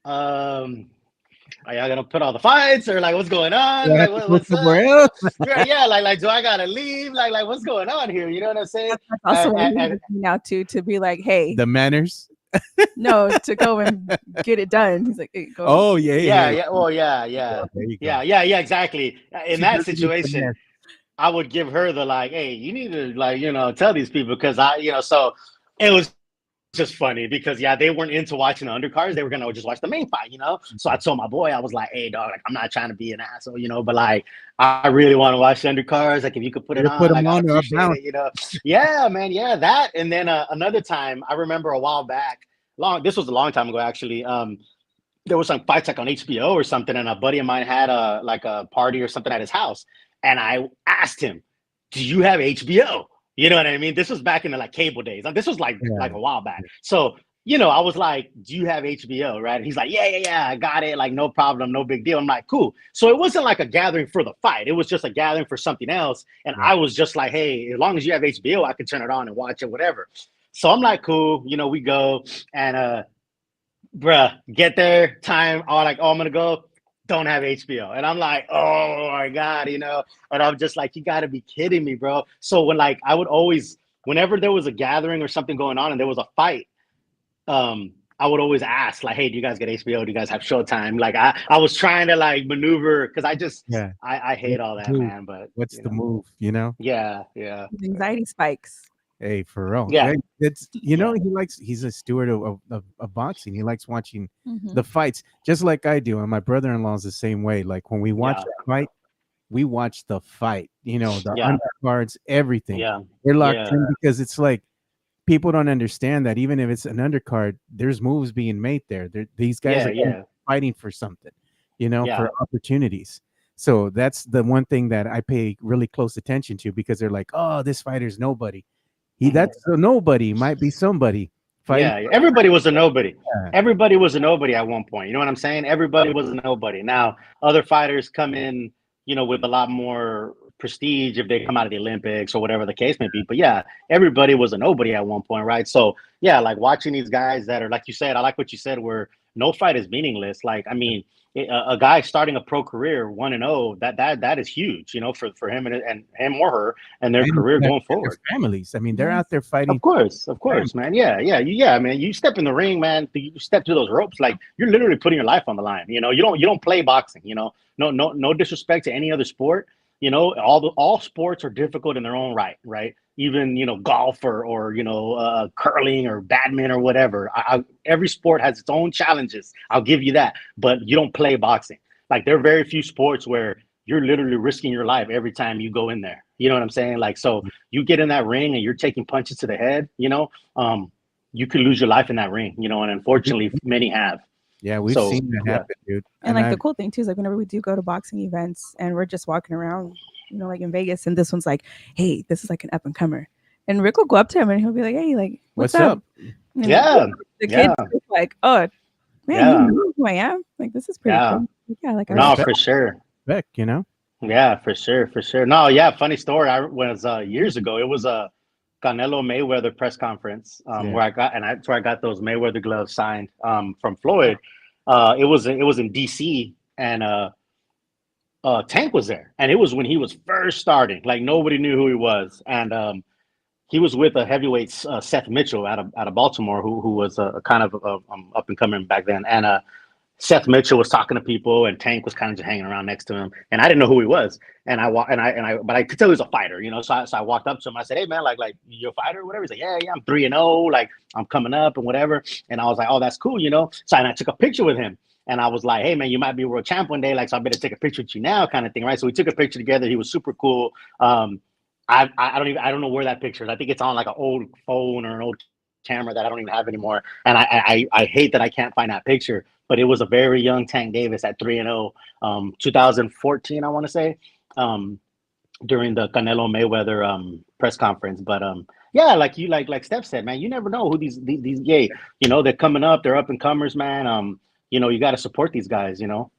are y'all gonna put all the fights or like what's going on? Yeah, like what's up? Yeah, like do I gotta leave? Like what's going on here? You know what I'm saying? That's also now to be like, hey, the manners. No, to go and get it done. He's like, hey, go. Oh yeah. Well, yeah, exactly. In that situation, I would give her the like, hey, you need to tell these people because so it was just funny because they weren't into watching the undercards. They were gonna just watch the main fight, So I told my boy, I was like, hey dog, like I'm not trying to be an asshole, but like I really want to watch the undercards. Like if you could put it on, like, I appreciate it, Yeah, man, yeah, that. And then another time, I remember a while back, this was a long time ago actually. There was some fights like on HBO or something, and a buddy of mine had a party or something at his house, and I asked him, do you have HBO? You know what I mean? This was back in the like cable days. This was like a while back. So, I was like, do you have HBO? Right. And he's like, yeah, I got it. Like, no problem. No big deal. I'm like, cool. So it wasn't like a gathering for the fight. It was just a gathering for something else. And I was just like, hey, as long as you have HBO, I can turn it on and watch it, whatever. So I'm like, cool. We go and, bruh, get there time. I'm going to go. Don't have HBO. And I'm like, oh my God, and I'm just like, you gotta be kidding me, bro. So when like I would always, whenever there was a gathering or something going on and there was a fight, I would always ask, like, hey, do you guys get HBO? Do you guys have Showtime? Like I was trying to like maneuver because I just I hate all that, man. But what's the move, Yeah. Anxiety spikes. Hey, for real. Yeah. It's he's a steward of boxing. He likes watching the fights just like I do. And my brother-in-law is the same way. Like when we watch a fight, we watch the fight, you know, the Yeah. undercards, everything. Yeah. We're locked Yeah. in because it's like people don't understand that even if it's an undercard, there's moves being made there. These guys Yeah. are Yeah. fighting for something, you know, Yeah. for opportunities. So that's the one thing that I pay really close attention to because they're like, oh, this fighter's nobody. That's a nobody, might be somebody fighting. Yeah, everybody was a nobody. Yeah. Everybody was a nobody at one point. You know what I'm saying? Everybody was a nobody. Now, other fighters come in, you know, with a lot more prestige if they come out of the Olympics or whatever the case may be. But yeah, everybody was a nobody at one point, right? So yeah, like watching these guys that are, like you said, I like what you said, where no fight is meaningless. Like, I mean, a guy starting a pro career 1-0, that is huge, you know, for him and him or her and their career going forward. Families. I mean, they're out there fighting. Of course, man. Yeah, man. You step in the ring, man. You step through those ropes, like you're literally putting your life on the line. You know, you don't play boxing. You know, no disrespect to any other sport. You know, all sports are difficult in their own right, right? Even, you know, golf or you know, curling or badminton or whatever. Every sport has its own challenges. I'll give you that, but you don't play boxing. Like, there are very few sports where you're literally risking your life every time you go in there. You know what I'm saying? Like, so you get in that ring and you're taking punches to the head, you know, you could lose your life in that ring, you know, and unfortunately many have. Yeah, we've seen that happen, dude. And like the cool thing too is like whenever we do go to boxing events and we're just walking around, you know, like in Vegas, and this one's like, hey, this is like an up and comer. And Rick will go up to him and he'll be like, hey, like, what's up? And yeah. The kid's like, oh, man, you know who I am? Like, this is pretty cool. Yeah, like, no, for sure. Beck, you know? Yeah, for sure. No, yeah, funny story. I was years ago. It was a Canelo Mayweather press conference where that's where I got those Mayweather gloves signed from Floyd. It was in DC, and Tank was there, and it was when he was first starting. Like, nobody knew who he was, and he was with a heavyweight Seth Mitchell out of Baltimore, who was a kind of up and coming back then, and Seth Mitchell was talking to people, and Tank was kind of just hanging around next to him, and I didn't know who he was, but I could tell he was a fighter, you know. So I walked up to him. I said, "Hey, man, like you're a fighter or whatever." He's like, "Yeah, I'm 3-0, like I'm coming up and whatever." And I was like, "Oh, that's cool, you know." So I took a picture with him, and I was like, "Hey, man, you might be a world champ one day, like, so I better take a picture with you now," kind of thing, right? So we took a picture together. He was super cool. I don't know where that picture is. I think it's on like an old phone or an old camera that I don't even have anymore. And I hate that I can't find that picture. But it was a very young Tank Davis at 3-0, 2014, I want to say, during the Canelo Mayweather press conference. But yeah, like Steph said, man, you never know who these you know, they're coming up, they're up and comers, man. You know, you got to support these guys, you know.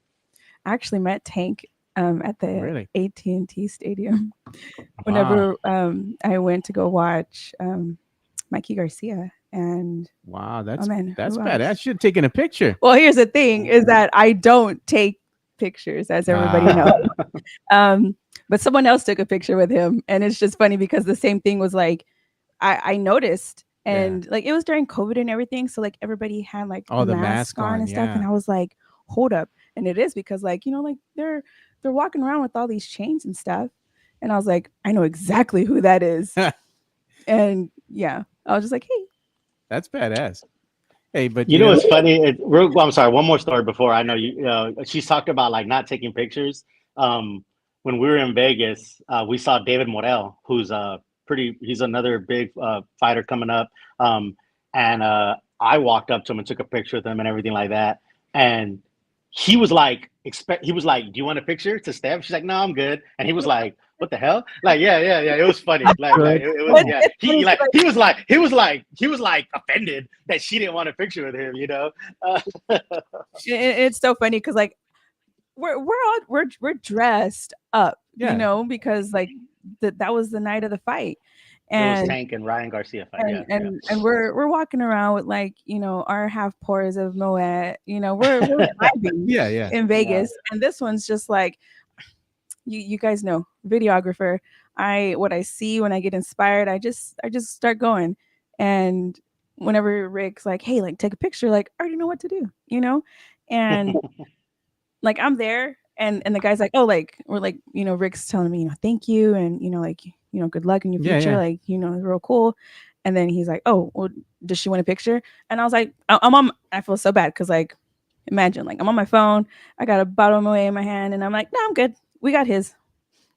I actually met Tank at the AT&T Stadium whenever I went to go watch Mikey Garcia. And that's bad. I should have taken a picture. Well, here's the thing is that I don't take pictures, as everybody knows. But someone else took a picture with him, and it's just funny because the same thing was like I noticed, and like it was during COVID and everything, so like everybody had like the mask on and stuff, and I was like, hold up. And it is because, like, you know, like they're walking around with all these chains and stuff, and I was like, I know exactly who that is. And yeah, I was just like, hey, that's badass. Hey, but you know what's funny? I'm sorry, one more story before I know you. She's talked about like not taking pictures. When we were in Vegas, we saw David Morrell, who's he's another big fighter coming up. And I walked up to him and took a picture with him and everything like that. And he was like, do you want a picture to Steph? She's like, no, I'm good. And he was like, what the hell? Like, yeah. It was funny. Like it was, yeah. He was like offended that she didn't want a picture with him, you know? It's so funny because like we're dressed up, you know, because like that was the night of the fight. And it was Tank and Ryan Garcia fight. And we're walking around with, like, you know, our half pours of Moet, you know, we're vibing in Vegas. And this one's just like, you guys know, videographer. What I see when I get inspired, I just start going. And whenever Rick's like, hey, like take a picture, like I already know what to do, you know? And like I'm there and the guy's like, oh, like we're like, you know, Rick's telling me, you know, thank you, and you know, like, you know, good luck in your future, like, you know, real cool. And then he's like, oh, well, does she want a picture? And I was like, I feel so bad because, like, imagine, like, I'm on my phone, I got a bottle of Moet in my hand, and I'm like, no, I'm good. We got his.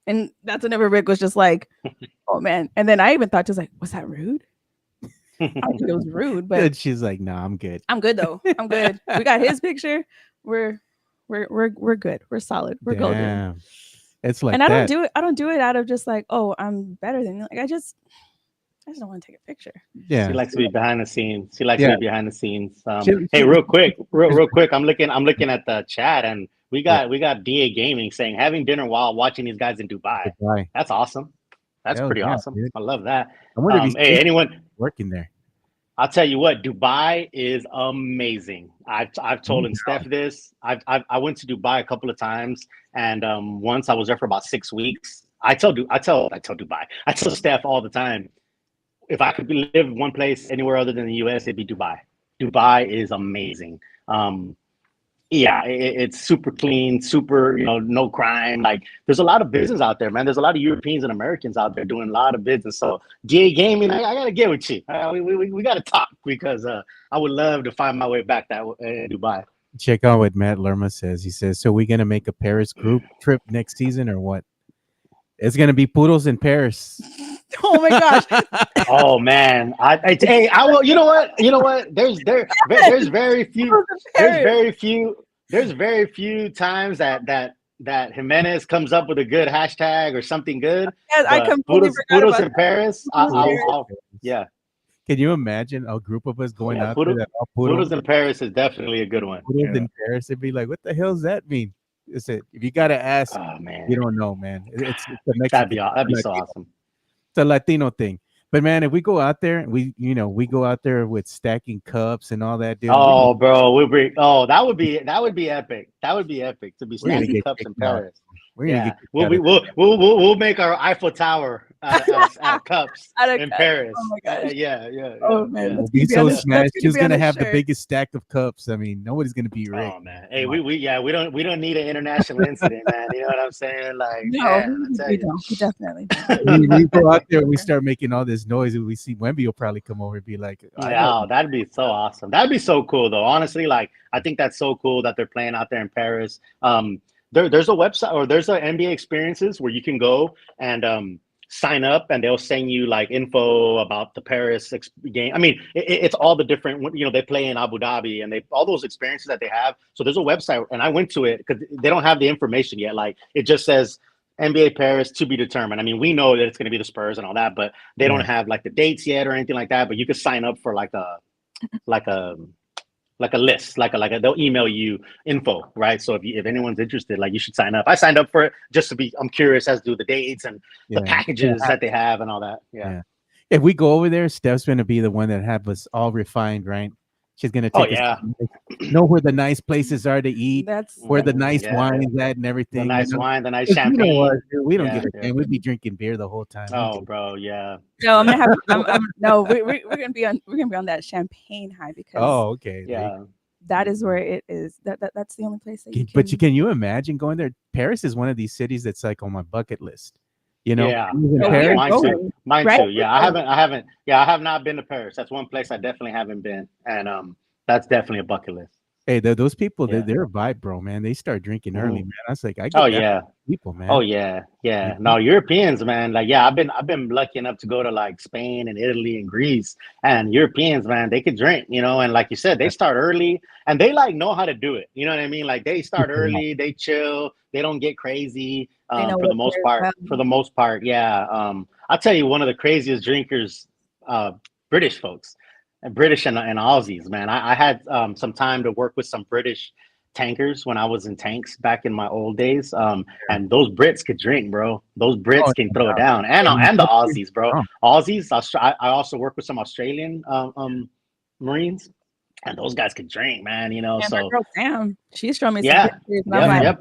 And that's whenever Rick was just like, "Oh man," and then I even thought just like, "Was that rude?" I don't think it was rude, but And she's like, "No, I'm good." I'm good though. I'm good. We got his picture. We're we're good. We're solid. We're golden. Damn, it's like And I don't that. do it. I don't do it out of just like, oh, I'm better than you. Like I just don't want to take a picture. She Yeah, likes to be behind the scenes. She likes to yeah. be behind the scenes. She, Hey, she, real quick. I'm looking at the chat, and we got DA Gaming saying having dinner while watching these guys in Dubai. Dubai. That's awesome. That's Hell pretty yeah, awesome. dude. I love that. I wonder if he's Hey, anyone? working there. I'll tell you what, Dubai is amazing. I've told and Steph this. I went to Dubai a couple of times, and once I was there for about 6 weeks. I tell Dubai. I tell Steph all the time. If I could live one place anywhere other than the U.S., it'd be Dubai. Dubai is amazing. Yeah, it's super clean, super, no crime. Like, there's a lot of business out there, man. There's a lot of Europeans and Americans out there doing a lot of business. So, GA Gaming, I got to get with you. We got to talk because I would love to find my way back that in Dubai. Check out what Matt Lerma says. He says, "So we're gonna make a Paris group trip next season, or what?" It's gonna be poodles in Paris. Oh my gosh. Oh man, I will. You know what? There's very few. There's very few times that Jimenez comes up with a good hashtag or something good. Yes, I But completely forgot Poodles about in Paris. I'll, yeah, Can you imagine a group of us going yeah. out there that all poodles Poodles in Paris is definitely a good one. poodles in Paris? It'd be like, what the hell does that mean? It's it. If you gotta ask, Oh man, you don't know, man. It's a Mexican, that'd be so awesome. it's a Latino thing. But man, if we go out there, we go out there with stacking cups and all that, dude. Oh, bro, that would be epic. That would be epic to be We're gonna stacking get cups in kicked out. Paris. We're gonna Yeah, get kicked out of we'll make our Eiffel Tower out of cups Out of in cups. Paris. Oh my gosh. Yeah. Oh man. yeah. We'll That's be gonna so be on the- smashed. that's Who's be on gonna the have the shirt. biggest stack of cups? I mean, nobody's gonna be Rick. Oh man, hey, we don't need an international incident, man. You know what I'm saying? Like, No, man, I tell we you. don't. We definitely don't. We go out there and we start making all this noise, and we see Wemby will probably come over and be like, Yeah, that'd be so awesome. That'd be so cool, though. Honestly, like I think that's so cool that they're playing out there in Paris. There's a website or there's a NBA experiences where you can go and sign up, and they'll send you like info about the Paris game. I mean, it's all the different. They play in Abu Dhabi, and they all those experiences that they have. So there's a website, and I went to it because they don't have the information yet. Like it just says NBA Paris to be determined. I mean, we know that it's going to be the Spurs and all that, but they don't have like the dates yet or anything like that. But you could sign up for like a list, they'll email you info, right? So if anyone's interested, like you should sign up. I signed up for it just to I'm curious as to the dates and the packages that they have and all that. Yeah. If we go over there, Steph's gonna be the one that have us all refined, right? She's gonna take us, know where the nice places are to eat, That's where the nice wine's at, and everything. The nice wine, the nice 'Cause champagne. You know what, dude, we don't Yeah, give a damn. We'd be drinking beer the whole time. Oh, bro, yeah. no. I'm gonna have. No. We're gonna be on. We're gonna be on that champagne high because. Oh, okay. Yeah. That is where it is. That's the only place that you can. But can you imagine going there? Paris is one of these cities that's like on my bucket list. Yeah. Paris, Mine right? too. Yeah, I haven't. Yeah, I have not been to Paris. That's one place I definitely haven't been, and that's definitely a bucket list. hey, those people, they're a vibe, bro, man. They start drinking early, man. I was like, I get Oh that yeah. from people, man. Oh yeah. No, Europeans, man. Like, yeah, I've been lucky enough to go to like Spain and Italy and Greece, and Europeans, man, they could drink, and like you said, they start early and they like know how to do it. You know what I mean? Like they start early, they chill, they don't get crazy. For the most part. For the most part, yeah. I'll tell you, one of the craziest drinkers, British folks, and British and Aussies, man. I had some time to work with some British tankers when I was in tanks back in my old days. And those Brits could drink, bro. Those Brits can throw it down, and the Aussies, bro. Aussies. I also work with some Australian Marines, and those guys could drink, man. So damn, she's showing me. Yeah, some pictures, and I'm like,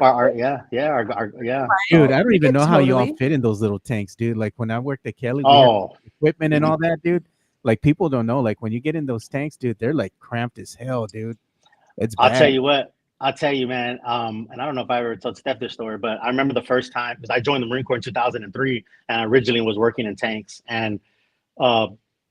Dude, I don't even know how you all totally. fit in those little tanks, dude. Like when I worked at Kelly, we had equipment and all that, dude. Like people don't know. Like when you get in those tanks, dude, they're like cramped as hell, dude. It's bad. I'll tell you, man. And I don't know if I ever told Steph this story, but I remember the first time because I joined the Marine Corps in 2003, and I originally was working in tanks. And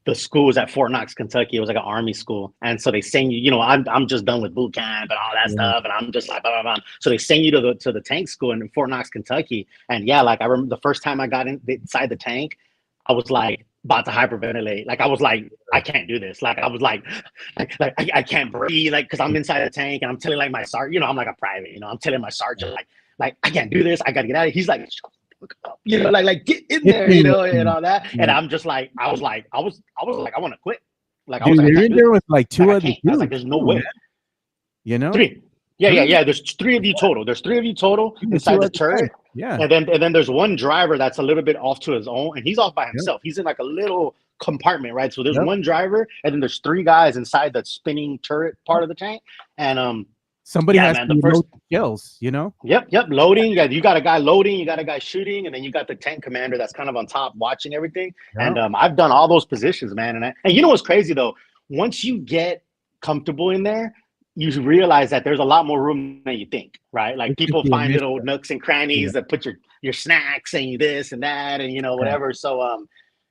the school was at Fort Knox, Kentucky. It was like an army school, and so they send you. You know, I'm just done with boot camp and all that stuff, and I'm just like blah, blah, blah. So they send you to the tank school in Fort Knox, Kentucky, and yeah, like I remember the first time I got inside the tank, I was like about to hyperventilate. Like I was like, I can't do this. Like I was like I can't breathe. Like because I'm inside the tank and I'm telling like my sergeant, you know, I'm like a private. You know, I'm telling my sergeant like I can't do this. I gotta get out of here. He's like, you know, like get in there, you know, and all that. And I'm just like, I was like, I want to quit. Like I was like, you're in there with like two like, other dudes. I was like, there's no way. You know, three. Yeah. There's three of you total. There's three of you total inside the turret. Yeah. And then there's one driver that's a little bit off to his own, and he's off by himself. He's in like a little compartment, right? So there's one driver, and then there's three guys inside the spinning turret part of the tank. And somebody has to load shells, you know? Yep. Loading. Yeah, you got a guy loading, you got a guy shooting, and then you got the tank commander that's kind of on top watching everything. And I've done all those positions, man. And you know what's crazy though? Once you get comfortable in there, you realize that there's a lot more room than you think, right? Like people find little nooks and crannies that put your snacks and this and that and you know whatever. So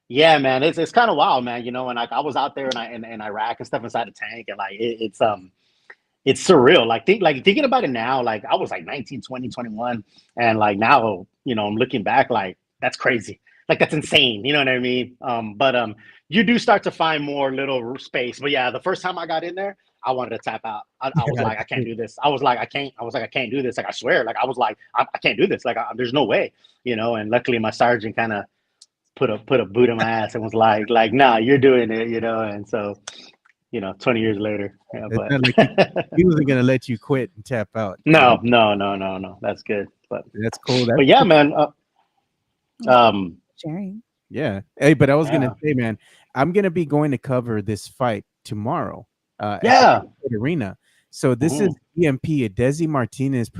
yeah, man, it's kind of wild, man. You know, and like I was out there in Iraq and stuff inside the tank, and like it's surreal. Like thinking about it now, like I was like 19, 20, 21, and like now, you know, I'm looking back like that's crazy. Like that's insane. You know what I mean? But you do start to find more little space. But yeah, the first time I got in there, I wanted to tap out. I was like, I can't do this. I can't do this. Like, I swear, like, I was like, I can't do this. Like, there's no way, you know? And luckily my sergeant kind of put a boot in my ass and was like, nah, you're doing it, you know? And so, you know, 20 years later, yeah, but he wasn't going to let you quit and tap out. No. That's good. But that's cool. But yeah, man. Sharing. Yeah. Hey, but I was going to say, man, I'm going to be going to cover this fight tomorrow. At the arena. So this is EMP, Desi Martinez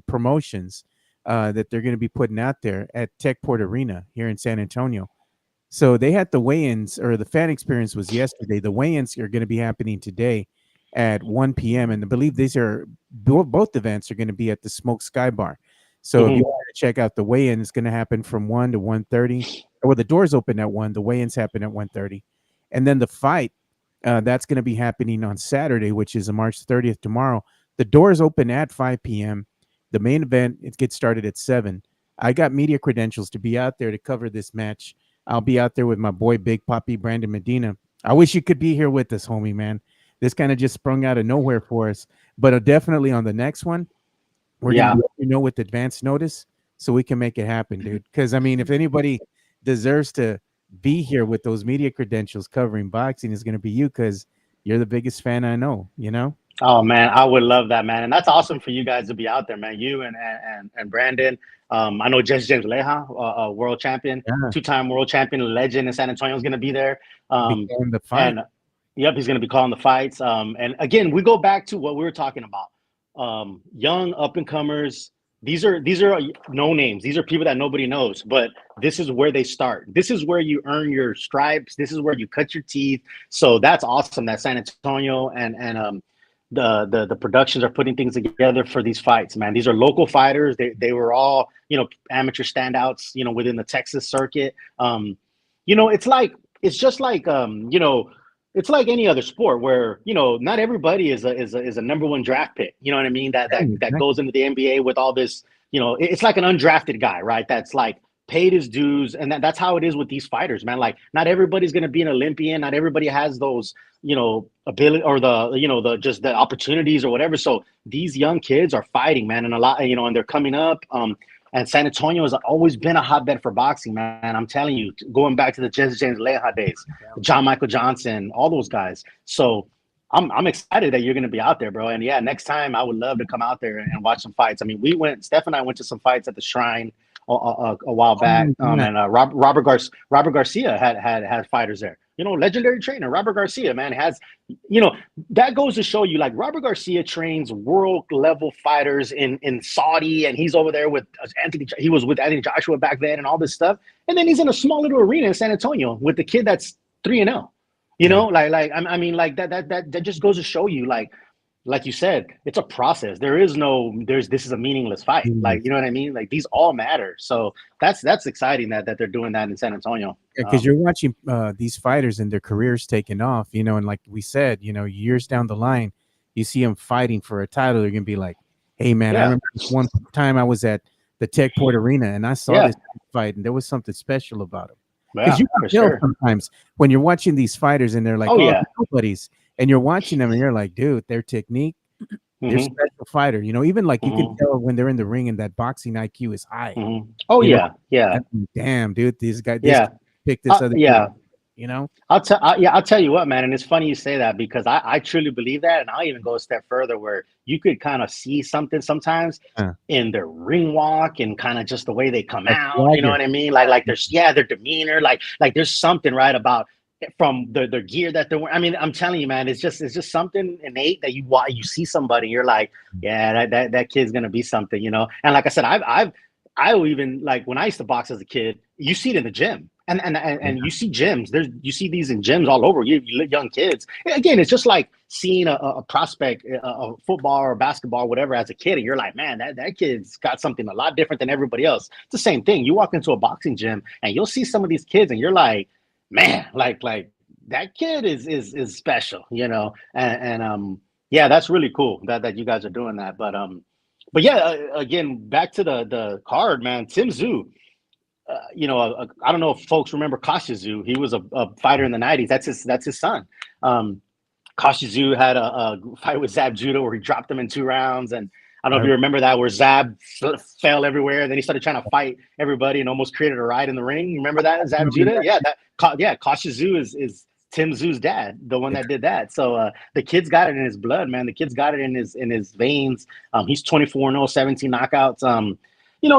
promotions that they're going to be putting out there at Techport Arena here in San Antonio. So they had the weigh-ins, or the fan experience was yesterday. The weigh-ins are going to be happening today at 1 p.m. And I believe these are both events are going to be at the Smoke Sky Bar. So if you want to check out the weigh-in, it's going to happen from 1 to 1:30. Well, the doors open at 1. The weigh-ins happen at 1:30. And then the fight, that's going to be happening on Saturday, which is March 30th tomorrow. The doors open at 5 p.m. The main event, it gets started at 7. I got media credentials to be out there to cover this match. I'll be out there with my boy, Big Papi Brandon Medina. I wish you could be here with us, homie, man. This kind of just sprung out of nowhere for us. But definitely on the next one, we're going to let you know with advance notice so we can make it happen, dude. Because, I mean, if anybody deserves to be here with those media credentials covering boxing, is going to be you, because you're the biggest fan I know, you know? Oh man, I would love that, man. And that's awesome for you guys to be out there, man. You and Brandon. I know Jesse James Leja, a world champion, 2-time world champion, legend in San Antonio, is going to be there. The fight. And he's going to be calling the fights. And again, we go back to what we were talking about. Young up and comers. These are no names. These are people that nobody knows, but this is where they start. This is where you earn your stripes. This is where you cut your teeth. So that's awesome that San Antonio and the productions are putting things together for these fights, man. These are local fighters. They were all, you know, amateur standouts, you know, within the Texas circuit. You know, it's just like you know, it's like any other sport where, you know, not everybody is a number one draft pick. You know what I mean? That goes into the NBA with all this, you know, it's like an undrafted guy, right? That's like paid his dues. And that's how it is with these fighters, man. Like not everybody's going to be an Olympian. Not everybody has those, you know, ability or just the opportunities or whatever. So these young kids are fighting, man. And a lot, you know, and they're coming up. And San Antonio has always been a hotbed for boxing, man. I'm telling you, going back to the Jesse James Leja days, John Michael Johnson, all those guys. So I'm excited that you're going to be out there, bro. And yeah, next time I would love to come out there and watch some fights. I mean, Steph and I went to some fights at the Shrine a while back. And Robert Garcia had fighters there. You know, legendary trainer Robert Garcia, man, has, you know, that goes to show you, like, Robert Garcia trains world level fighters in Saudi, and he's over there with he was with Anthony Joshua back then and all this stuff. And then he's in a small little arena in San Antonio with the kid that's 3-0. You know, like I mean, like that just goes to show you, like, like you said, it's a process. This is a meaningless fight. Like, you know what I mean? Like these all matter. So that's exciting that they're doing that in San Antonio. Because you're watching these fighters and their careers taking off, and like we said, years down the line, you see them fighting for a title. They're gonna be like, "Hey, man, I remember this one time I was at the Techport Arena and I saw this fight, and there was something special about him." Because you can tell sometimes when you're watching these fighters and they're like, nobodies, and you're watching them and you're like, dude, their technique, they're special fighter. Even like you can tell when they're in the ring and that boxing IQ is high. Oh yeah. Damn, dude, these guys. Pick this other kid, I'll tell you what, man, and it's funny you say that because I truly believe that, and I'll even go a step further where you could kind of see something sometimes in their ring walk and kind of just the way they come out, you know what I mean? Like there's their demeanor, like there's something right about from their gear that they're wearing. I mean, I'm telling you, man, it's just something innate that you see somebody and you're like, yeah, that kid's gonna be something, And like I said, I even like when I used to box as a kid, you see it in the gym. And you see gyms. You see these in gyms all over. You young kids. Again, it's just like seeing a prospect, a football or basketball, whatever, as a kid, and you're like, man, that kid's got something a lot different than everybody else. It's the same thing. You walk into a boxing gym and you'll see some of these kids, and you're like, man, like that kid is special, And that's really cool that you guys are doing that. But yeah, again, back to the card, man. Tim Tszyu. I don't know if folks remember Kostya Tszyu. He was a fighter in the 90s. That's his son. Kostya Tszyu had a fight with Zab Judah where he dropped him in 2 rounds. And I don't know if you remember that, where Zab fell everywhere. Then he started trying to fight everybody and almost created a riot in the ring. You remember that, Zab Judah? Yeah, Kostya Tszyu is Tim Tszyu's dad, the one that did that. So the kid's got it in his blood, man. The kid's got it in his veins. He's 24-0, 17 knockouts.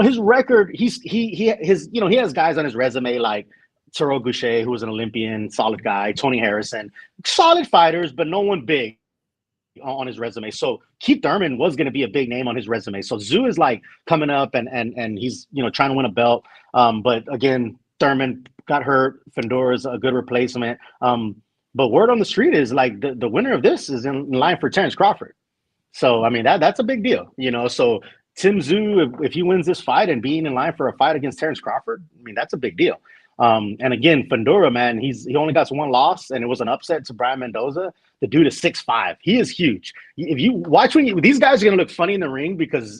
His record, he has guys on his resume like Taro Goucher, who was an Olympian, solid guy, Tony Harrison, solid fighters, but no one big on his resume. So Keith Thurman was going to be a big name on his resume. So Tszyu is like coming up and he's, trying to win a belt. But again, Thurman got hurt. Fendora's a good replacement. But word on the street is like the winner of this is in line for Terrence Crawford. So, I mean, that's a big deal, So Tim Tszyu, if he wins this fight and being in line for a fight against Terrence Crawford, I mean, that's a big deal. And again, Fendora, man, he only got 1 loss, and it was an upset to Brian Mendoza. The dude is 6'5". He is huge. If you watch these guys are gonna look funny in the ring because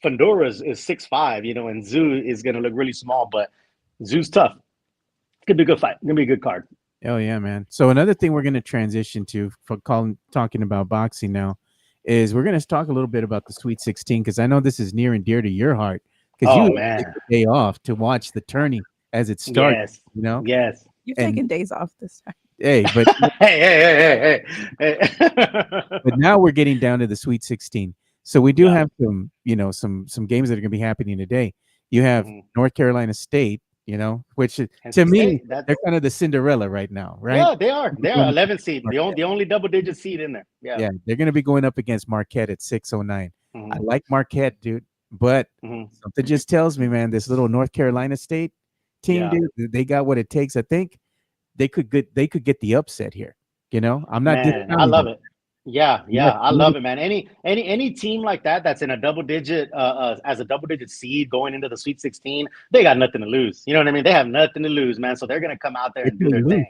Fendora is 6'5", and Tszyu is gonna look really small, but Tszyu's tough. It's gonna be a good fight. It's gonna be a good card. Oh yeah, man. So another thing we're gonna transition to talking about boxing now is we're going to talk a little bit about the Sweet 16 because I know this is near and dear to your heart because you take the day off to watch the tourney as it starts. Yes. Yes. You've taken days off this time. Hey, but hey. But now we're getting down to the Sweet 16. So we do have some games that are going to be happening today. You have North Carolina State, which to me, they're kind of the Cinderella right now, right? Yeah, they are. They're 11th seed, the only double-digit seed in there. Yeah, they're going to be going up against Marquette at 609. I like Marquette, dude, but something just tells me, man, this little North Carolina State team, dude, they got what it takes. I think they could get the upset here. I'm not. Man, I love it. Yeah, I love it, man. Any team like that's in a double digit as a double digit seed going into the Sweet 16, they got nothing to lose. You know what I mean? They have nothing to lose, man. So they're gonna come out there and do their thing.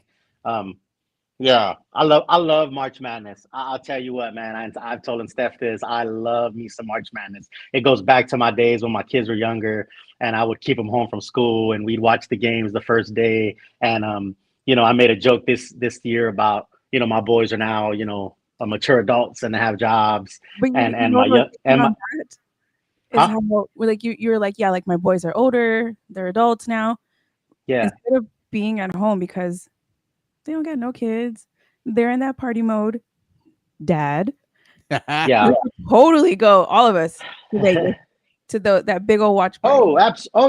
Yeah, I love March Madness. I'll tell you what, man. I've told Steph this. I love me some March Madness. It goes back to my days when my kids were younger, and I would keep them home from school, and we'd watch the games the first day. And I made a joke this year about my boys are now mature adults and have jobs, you're like, yeah, like my boys are older, they're adults now. Yeah, instead of being at home because they don't got no kids, they're in that party mode. Dad, yeah, totally go, all of us to Vegas to that big old watch party.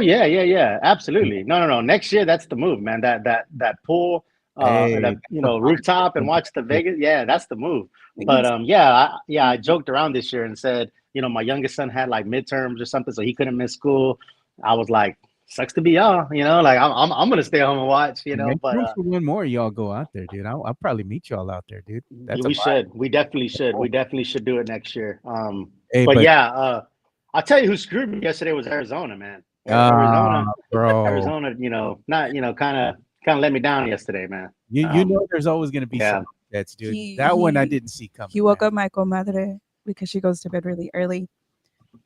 Yeah, absolutely. No. Next year, that's the move, man. That pool. Rooftop and watch the Vegas. Yeah, that's the move. But I joked around this year and said, my youngest son had like midterms or something, so he couldn't miss school. I was like, sucks to be y'all. Like I'm gonna stay home and watch. Make But room for one more. Y'all go out there, dude. I'll probably meet y'all out there, dude. That's a we vibe. should. We definitely should. We definitely should do it next year. Hey, But but yeah, I'll tell you who screwed me yesterday was Arizona, man. ah, Arizona, bro, Arizona. Not kind of let me down yesterday, man. you know there's always gonna be Yeah. some upsets, dude. He That one I he didn't see coming. he woke man. up my comadre because she goes to bed really early,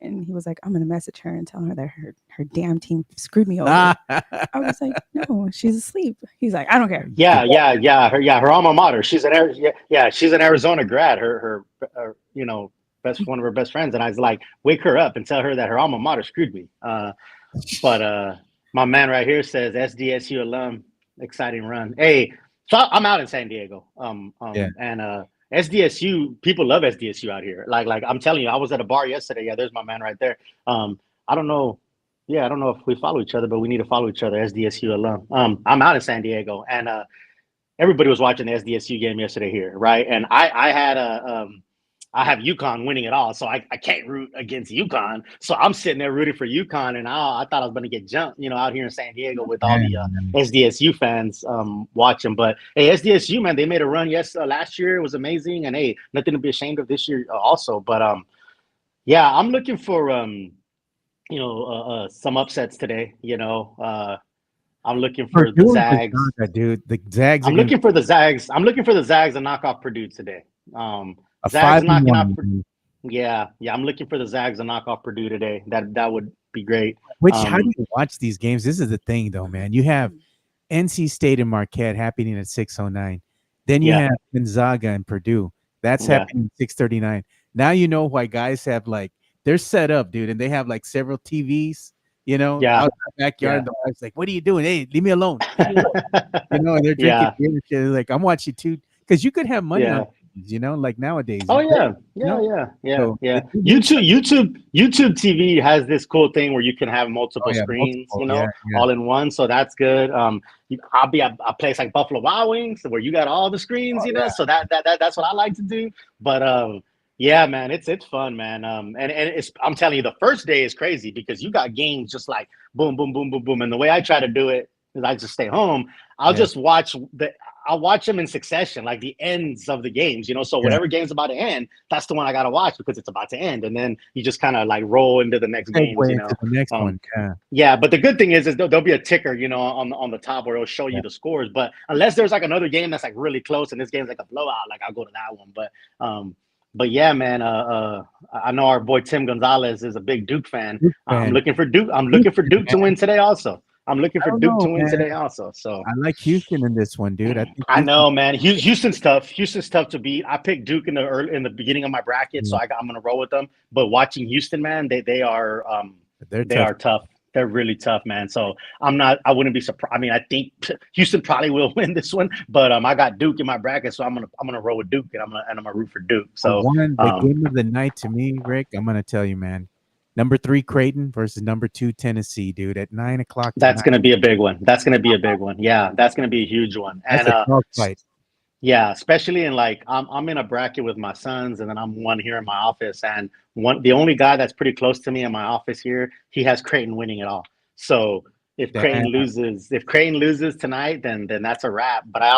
and he was like, "I'm gonna message her and tell her that her damn team screwed me over." I was like, "No, she's asleep." He's like, "I don't care." Her alma mater. She's an Arizona grad. One of her best friends, and I was like, wake her up and tell her that her alma mater screwed me. But my man right here says SDSU alum, exciting run. Hey, so I'm out in San Diego. Yeah. And SDSU people love SDSU out here. Like I'm telling you, I was at a bar yesterday. Yeah, there's my man right there. I don't know. Yeah, I don't know if we follow each other, but we need to follow each other. SDSU alum. I'm out in San Diego, and everybody was watching the SDSU game yesterday here, right? And I have UConn winning it all, so I can't root against UConn. So I'm sitting there rooting for UConn, and I thought I was going to get jumped, out here in San Diego with all the SDSU fans watching. But hey, SDSU, man, they made a run last year. It was amazing, and hey, nothing to be ashamed of this year also. But yeah, I'm looking for some upsets today. I'm looking for the Zags. Dude. The Zags. I'm looking for the Zags. I'm looking for the Zags to knock off Purdue today. A Zags knocking 5-1, off. dude. Yeah. I'm looking for the Zags to knock off Purdue today. That would be great. Which how do you watch these games? This is the thing, though, man. You have NC State and Marquette happening at 6:09. Then you have Gonzaga and Purdue. That's happening at 6:39. Now you know why guys have they're set up, dude, and they have several TVs. Out in the backyard. The wife's like, "What are you doing? Hey, leave me alone." And they're drinking beer and shit. Like, I'm watching too, because you could have money on like nowadays. Oh yeah. So, YouTube TV has this cool thing where you can have multiple screens, all in one. So that's good. I'll be at a place like Buffalo Wild Wings where you got all the screens, so that's what I like to do. But yeah, man, it's fun, man. And I'm telling you, the first day is crazy because you got games just like boom, boom, boom, boom, boom. And the way I try to do it is I just stay home. I'll watch them in succession, like the ends of the games, So whatever game's about to end, that's the one I gotta watch because it's about to end, and then you just kind of roll into the next game, The next one, Yeah, but the good thing is there'll be a ticker, on the top where it'll show you the scores. But unless there's another game that's really close and this game's like a blowout, I'll go to that one. But yeah, man, I know our boy Tim Gonzalez is a big Duke fan. I'm looking for Duke. I'm looking for Duke to win today also. I'm looking for Duke to win today also. So I like Houston in this one, dude. I know, man. Houston's tough. Houston's tough to beat. I picked Duke in the beginning of my bracket, so I'm gonna roll with them. But watching Houston, man, they are tough. They're really tough, man. So I wouldn't be surprised. I mean, I think Houston probably will win this one, but I got Duke in my bracket, so I'm gonna roll with Duke, and I'm gonna root for Duke. So the game of the night to me, Rick, I'm gonna tell you, man. Number 3 Creighton versus number 2 Tennessee, dude, at 9:00. That's gonna be a big one. That's gonna be a big one. Yeah, that's gonna be a huge one. That's a dog fight. Yeah, especially in I'm in a bracket with my sons, and then I'm one here in my office, and the only guy that's pretty close to me in my office here, he has Creighton winning it all. So if Creighton loses tonight, then that's a wrap. But I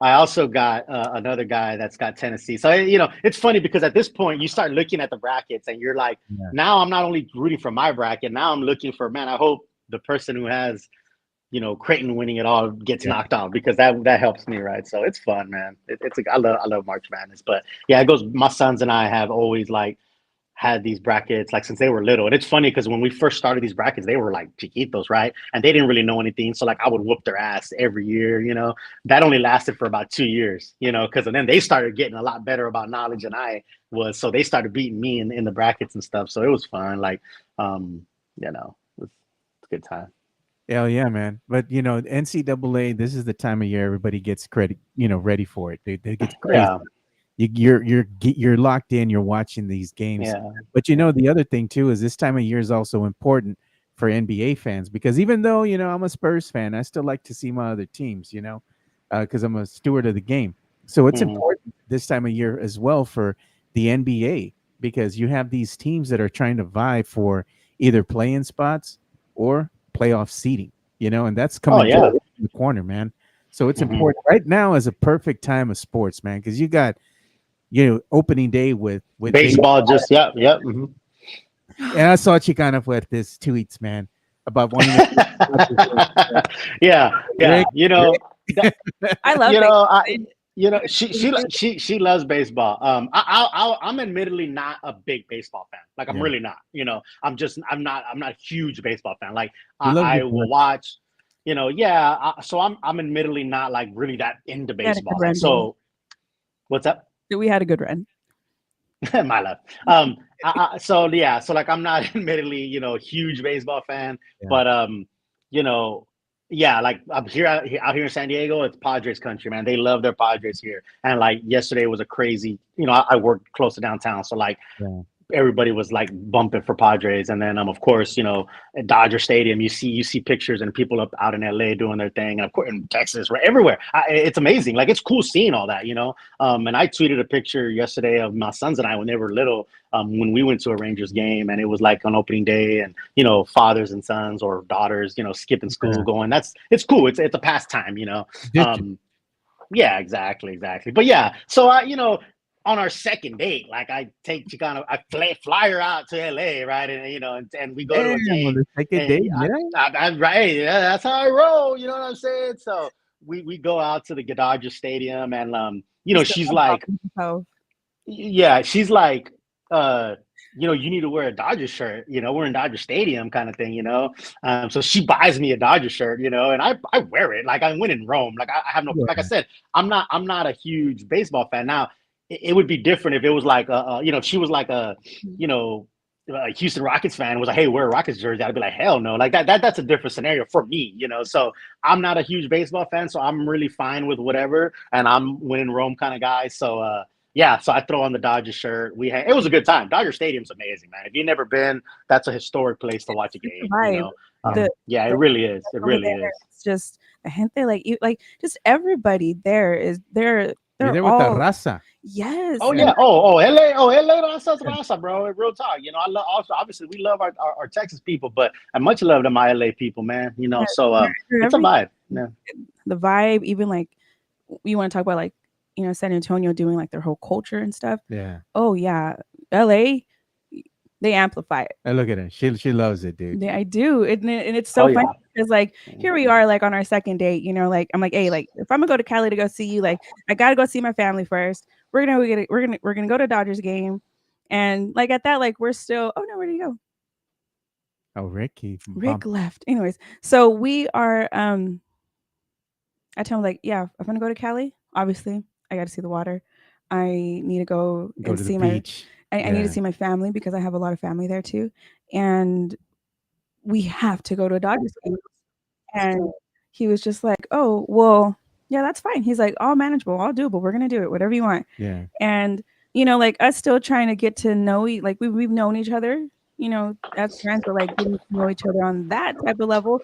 also got another guy that's got Tennessee. So it's funny because at this point you start looking at the brackets and you're like, now I'm not only rooting for my bracket, now I'm looking for, man, I hope the person who has Creighton winning it all gets knocked off, because that helps me, right? So it's fun, man. I love March Madness. But yeah, it goes. My sons and I have always had these brackets since they were little. And it's funny because when we first started these brackets, they were chiquitos, right? And they didn't really know anything. So I would whoop their ass every year, That only lasted for about 2 years, because then they started getting a lot better about knowledge than I was. So they started beating me in the brackets and stuff. So it was fun. It's a good time. Hell yeah, man. But NCAA, this is the time of year everybody gets credit, ready for it. They get crazy. Yeah. You're locked in, you're watching these games. Yeah. But the other thing too is this time of year is also important for NBA fans, because even though I'm a Spurs fan, I still like to see my other teams, because I'm a steward of the game. So it's important this time of year as well for the NBA, because you have these teams that are trying to vie for either play-in spots or playoff seeding. And that's Oh coming yeah. in the corner, man. So it's Mhm. important. Right now is a perfect time of sports, man, because you got opening day with Baseball, just yep, yep. Mhm. and I saw Chicana with this tweets, man, about wanting to Yeah, yeah. Rick, That, I love you baseball. know, I, And she loves baseball. I'm admittedly not a big baseball fan. Like I'm yeah, really not. I'm not a huge baseball fan. Like he loves I it. will watch. Yeah. So I'm admittedly not like really that into we had a good baseball. run, though. So what's up? We had a good run. My love. So like I'm not admittedly, a huge baseball fan, Yeah. but you know, yeah, like I'm here out here in San Diego, it's Padres country, man. They love their Padres here. And like yesterday was a crazy, I work close to downtown, so like Yeah. everybody was like bumping for Padres, and then of course, at Dodger Stadium, you see pictures and people up out in LA doing their thing, and of course in Texas, right everywhere. It's amazing. Like it's cool seeing all that. And I tweeted a picture yesterday of my sons and I when they were little, when we went to a Rangers game, and it was like on opening day, and fathers and sons or daughters, skipping school, Yeah. going. It's cool. It's a pastime. Tradition. Yeah, exactly. But yeah, so on our second date, like I take Chicano, I fly her out to LA, right, and we go to a Damn, on game, the second day, and yeah. I'm right, yeah, that's how I roll. You know what I'm saying? So we go out to the Dodger Stadium, and You still she's have like, yourself. yeah, she's like, you need to wear a Dodger shirt, we're in Dodger Stadium kind of thing, so she buys me a Dodger shirt, and I wear it. Like I went in Rome. Like I have no, like I Yeah. said, I'm not a huge baseball fan. Now it would be different if it was like, if she was like a Houston Rockets fan was like, hey, wear a Rockets jersey. I'd be like, hell no. Like that's a different scenario for me, So I'm not a huge baseball fan, so I'm really fine with whatever. And I'm win in Rome kind of guy. So yeah, so I throw on the Dodgers shirt. It was a good time. Dodger Stadium's amazing, man. If you've never been, that's a historic place to watch a It's the game. vibe. Yeah. Yeah, it The really is. It over really there, is. it's just the gente, like you, like just everybody there is they're You're there with the all raza. yes, Oh and yeah. Oh LA. Oh LA. Rasa's Rasa, bro. Real talk. I love also obviously we love our Texas people, but I much love to my LA people, man. So it's a every vibe. Yeah. the vibe, even like you want to talk about like San Antonio doing like their whole culture and stuff. Yeah. Oh yeah, LA, they amplify it. And look at her. She loves it, dude. I do, and it's Oh so funny yeah. because like here we are like on our second date, like I'm like, hey, like if I'm gonna go to Cali to go see you, like I gotta go see my family first. We're gonna go to Dodgers game, and like at that, like we're still. Oh no, where did he go? Oh, Ricky. Rick left. Anyways, so we are. I tell him like, yeah, if I'm gonna go to Cali, obviously I got to see the water. I need to go Go and to the see beach. I need to Yeah. see my family because I have a lot of family there too, and we have to go to a Dodgers game. And he was just like, "Oh, well, yeah, that's fine." He's like, "All manageable, all doable. We're gonna do it, whatever you want." Yeah. And like us still trying to get to know, like we've known each other, as friends, but like getting to know each other on that type of level.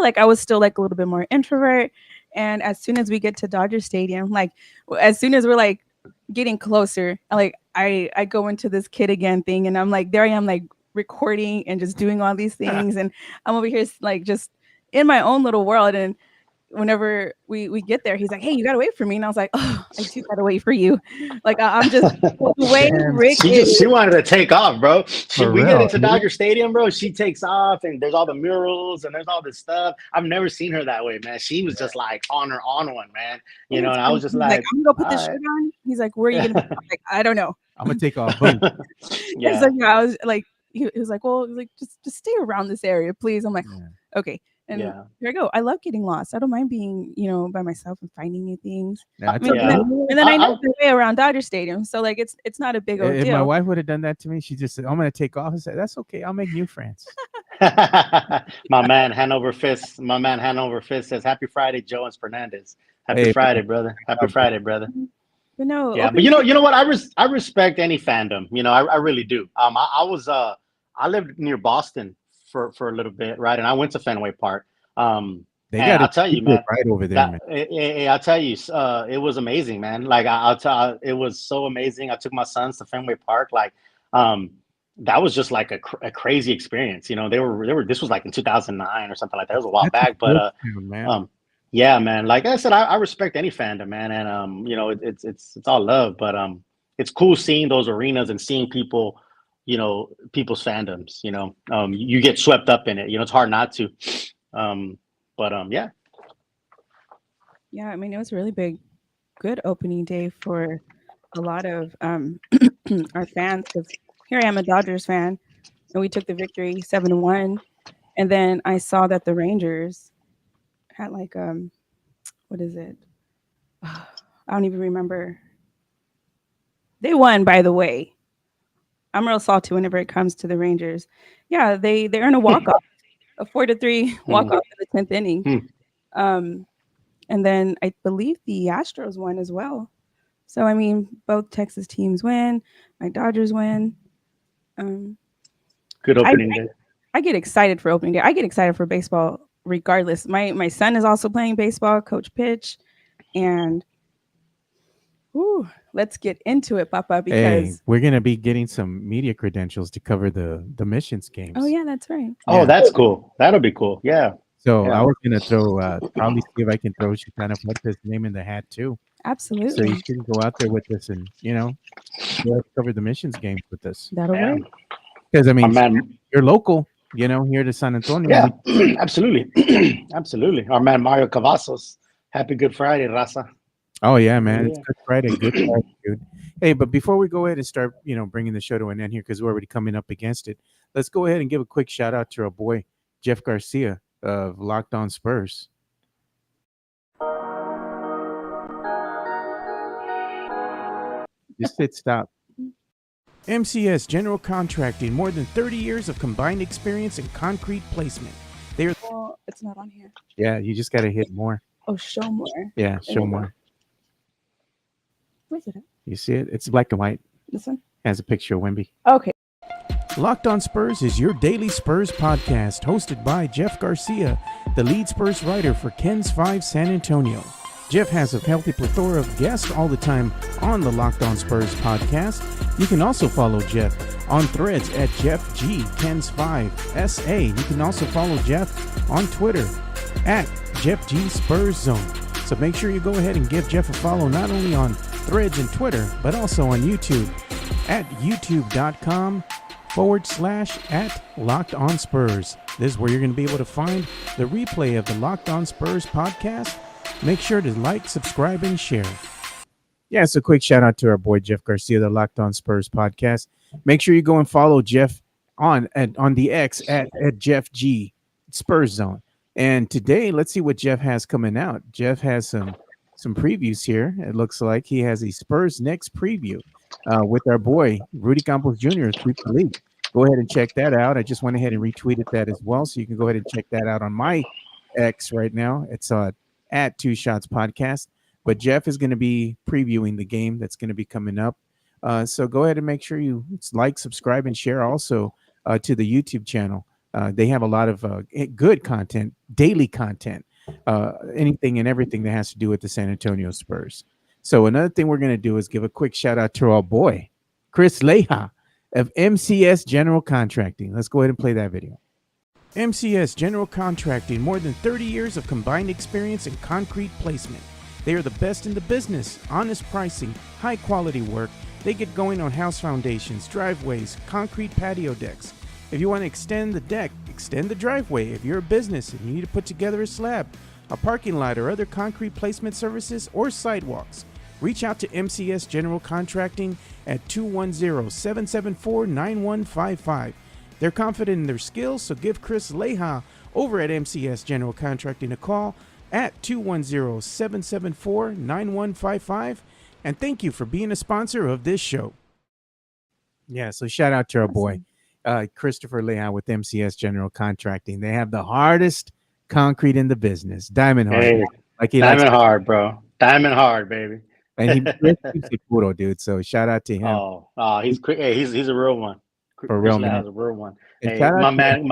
Like I was still like a little bit more introvert. And as soon as we get to Dodger Stadium, like as soon as we're like getting closer, like I go into this kid again thing, and I'm like, there I am, like recording and just doing all these things, and I'm over here like just in my own little world. And whenever we get there, he's like, "Hey, you gotta wait for me," and I was like, "Oh, I do gotta wait for you." Like I'm just the way Damn. Rick She is. wanted to take off, bro. For We get real, into dude. Dodger Stadium, bro. She takes off, and there's all the murals, and there's all this stuff. I've never seen her that way, man. She was just like on her on one, man. And And I was just he's like, like, "I'm gonna go put this all shirt on." He's like, "Where are you gonna be?" I'm like, "I don't know." I'm gonna take off. Boom. right. And so Yeah, I was like, he was like, "Well, like just stay around this area, please." I'm like, Yeah. "Okay." And yeah, here I go. I love getting lost. I don't mind being, by myself and finding new things. Now, I I mean, told yeah. and then I know I, the way around Dodger Stadium, so like it's not a big old if my deal. wife would have done that to me, she just said, "I'm gonna take off." I said, "That's okay. I'll make new friends." my man Hanover Fist. My man Hanover Fist says, "Happy Friday, Joe and Fernandez. Happy Hey, Friday, brother. Happy Friday, brother." But no, Yeah, but open you know what? I respect any fandom. I really do. I lived near Boston for a little bit, right? And I went to Fenway Park. they And got I'll it tell you, secret man, right over there, man. I'll tell you, it was amazing, man. Like I'll tell, it was so amazing. I took my sons to Fenway Park, like, um, that was just like a crazy experience. They were. This was like in 2009 or something like that. It was a while That's back, cool, but man. yeah, man. Like I said, I respect any fandom, man, and it's all love, but it's cool seeing those arenas and seeing people, people's fandoms. You get swept up in it. It's hard not to. Yeah. Yeah, I mean, it was a really good opening day for a lot of our fans because here I am, a Dodgers fan, and we took the victory 7-1. And then I saw that the Rangers had like what is it? I don't even remember. They won, by the way. I'm real salty whenever it comes to the Rangers. Yeah, they earn a walk off, a 4-3 walk off in the 10th inning. And then I believe the Astros won as well. So I mean, both Texas teams win. My Dodgers win. Good opening day. I get excited for opening day. I get excited for baseball regardless. My son is also playing baseball, Coach Pitch, and let's get into it, Papa, because we're gonna be getting some media credentials to cover the missions games. Oh yeah, that's right. Oh, that's cool. That'll be cool. Yeah. So I was gonna throw probably see if I can throw Chicana Fuerte's name in the hat too. Absolutely. So you can go out there with us and cover the missions games with us. That'll work. Because I mean, you're local, here to San Antonio. Yeah, absolutely, absolutely. Our man Mario Cavazos. Happy Good Friday, Raza. Oh yeah, man! It's Good Friday, Good Friday, dude. Hey, but before we go ahead and start, bringing the show to an end here because we're already coming up against it, let's go ahead and give a quick shout out to our boy Jeff Garcia of Locked On Spurs. Just hit stop. MCS General Contracting, more than 30 years of combined experience in concrete placement. Well, it's not on here. Yeah, you just got to hit more. Oh, show more. Yeah, show more. Where's it at? You see it? It's black and white. This one? Has a picture of Wemby. Okay. Locked On Spurs is your daily Spurs podcast, hosted by Jeff Garcia, the lead Spurs writer for Ken's 5 San Antonio. Jeff has a healthy plethora of guests all the time on the Locked On Spurs podcast. You can also follow Jeff on Threads at Jeff G Ken's 5 SA. You can also follow Jeff on Twitter at Jeff G Spurs Zone. So make sure you go ahead and give Jeff a follow not only on Threads and Twitter, but also on YouTube at youtube.com/@LockedOnSpurs. This is where you're going to be able to find the replay of the Locked On Spurs podcast. Make sure to like, subscribe, and share. Yeah, so quick shout out to our boy Jeff Garcia, the Locked On Spurs podcast. Make sure you go and follow Jeff on the X at Jeff G Spurs Zone. And today, let's see what Jeff has coming out. Jeff has some previews here. It looks like he has a Spurs Next preview with our boy Rudy Campos Jr. Sweep the League. Go ahead and check that out. I just went ahead and retweeted that as well, so you can go ahead and check that out on my X right now. It's at Two Shots Podcast. But Jeff is going to be previewing the game that's going to be coming up. So go ahead and make sure you like, subscribe, and share also to the YouTube channel. They have a lot of good content, daily content, anything and everything that has to do with the San Antonio Spurs. So another thing we're going to do is give a quick shout out to our boy, Chris Leja of MCS General Contracting. Let's go ahead and play that video. MCS General Contracting, more than 30 years of combined experience in concrete placement. They are the best in the business, honest pricing, high quality work. They get going on house foundations, driveways, concrete patio decks. If you want to extend the deck, extend the driveway. If you're a business and you need to put together a slab, a parking lot, or other concrete placement services or sidewalks, reach out to MCS General Contracting at 210-774-9155. They're confident in their skills, so give Chris Leja over at MCS General Contracting a call at 210-774-9155. And thank you for being a sponsor of this show. Yeah, so shout out to our boy, Christopher Leja with MCS General Contracting. They have the hardest concrete in the business. Diamond hard. Hey, Diamond hard, bro. Diamond hard, baby. And he keeps it puro, dude. So shout out to him. Oh, he's a real one. For real, man. A real one. And hey, my man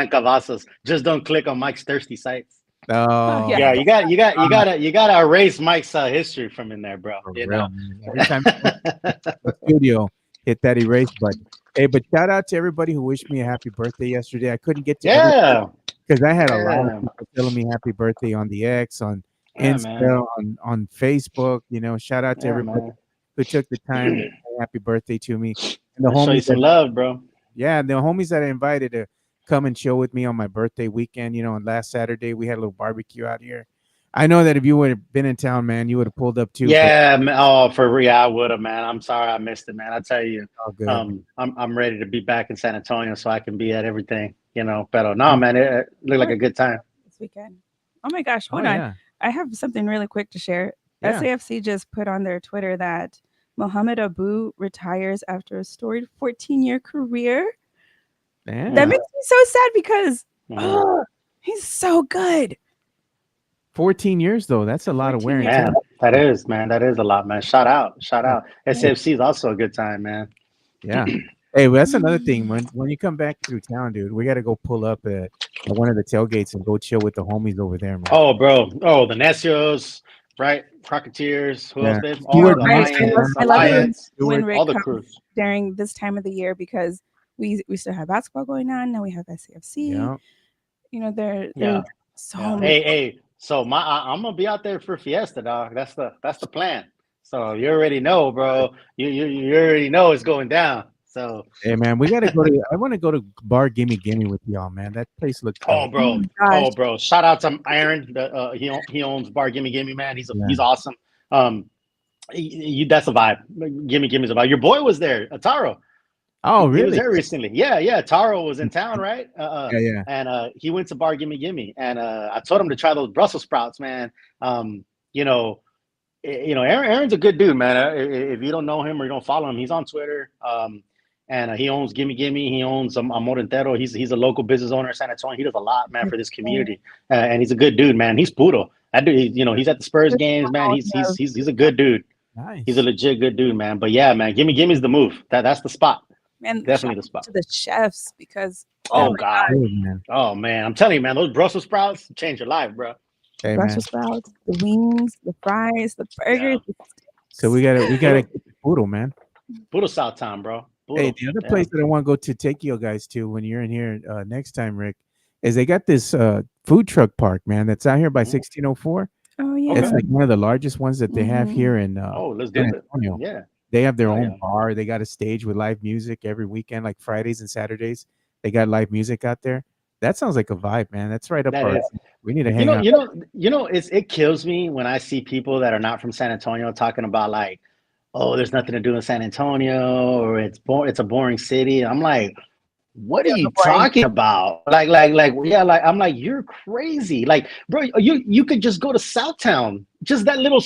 Cavazos. Just don't click on Mike's thirsty sites. Oh yeah, you gotta erase Mike's history from in there, bro. For real, man. Every time the studio, hit that erase button. Hey, but shout out to everybody who wished me a happy birthday yesterday. I couldn't get to everybody Yeah, because I had a lot of yeah, people telling me happy birthday on the X, on yeah, man. Insta, on Facebook. Shout out to Yeah, everybody man. who took the time to say happy birthday to me. And the Let's show you homies some that love, bro. the homies that I invited to come and chill with me on my birthday weekend, and last Saturday we had a little barbecue out here. I know that if you would have been in town, man, you would have pulled up too, but Yeah, oh, for real, I would have, man. I'm sorry I missed it, man. I tell you, all good. I'm ready to be back in San Antonio so I can be at everything, But no, man, it looked like a good time. This weekend. Oh my gosh, Oh hold on. yeah. I have something really quick to share. Yeah. SAFC just put on their Twitter that Mohamed Abu retires after a storied 14-year career. Yeah. That makes me so sad because Mhm. he's so good. 14 years though. That's a lot of 14 wear and years. tear. Man, that is a lot, man. Shout out. SFC is also a good time, man. Yeah. Hey, well, that's another thing. When you come back through town, dude, we got to go pull up at one of the tailgates and go chill with the homies over there, man. Oh, bro. Oh, the Necios, right? Crocketeers. Who else, Yeah. babe? You All were the nice, Lions. I love it Alliance. when Rick All the comes crews. during this time of the year because we still have basketball going on. Now we have SAFC. Yeah. There's Yeah. so Yeah. many. Hey. So I'm gonna be out there for Fiesta, dog. That's the plan. So you already know, bro. You already know it's going down. So Hey, man, we got to go to. I want to go to Bar Gimme Gimme with y'all, man. That place looks oh, dope. bro. gosh. Oh, bro. Shout out to Aaron. He owns Bar Gimme Gimme, man. He's awesome. That's a vibe. Gimme is a vibe. Your boy was there, Ataro. Oh, He was really? there recently. Yeah. Taro was in town, right? Yeah. And he went to Bar Gimme Gimme, and I told him to try those Brussels sprouts, man. Aaron's a good dude, man. If you don't know him or you don't follow him, he's on Twitter. And he owns Gimme Gimme. He owns Amor Entero. He's a local business owner in San Antonio. He does a lot, man, for this community. And he's a good dude, man. He's puro. That dude, he's at the Spurs games, man. He's a good dude. Nice. He's a legit good dude, man. But yeah, man, Gimme Gimme's the move. That's the spot. And Definitely the spot. to the chefs because Oh God. Hey, man. Oh man, I'm telling you, man, those Brussels sprouts change your life, bro. Hey, man. Brussels sprouts, the wings, the fries, the burgers. So we gotta get the poodle, man. Puro South Town, bro. Puro. Hey, the other place that I want to go to take you guys to when you're in here next time, Rick, is they got this food truck park, man, that's out here by 1604. Oh yeah. It's like one of the largest ones that they have here in let's do San it. Antonio. Yeah. They have their own yeah. bar. They got a stage with live music every weekend, like Fridays and Saturdays. They got live music out there. That sounds like a vibe, man. That's right up That our. is. We need to hang out. It kills me when I see people that are not from San Antonio talking about like, oh, there's nothing to do in San Antonio, or it's a boring city. I'm like, what are you talking about? Like, I'm like, you're crazy. Like, bro, you could just go to Southtown, just that little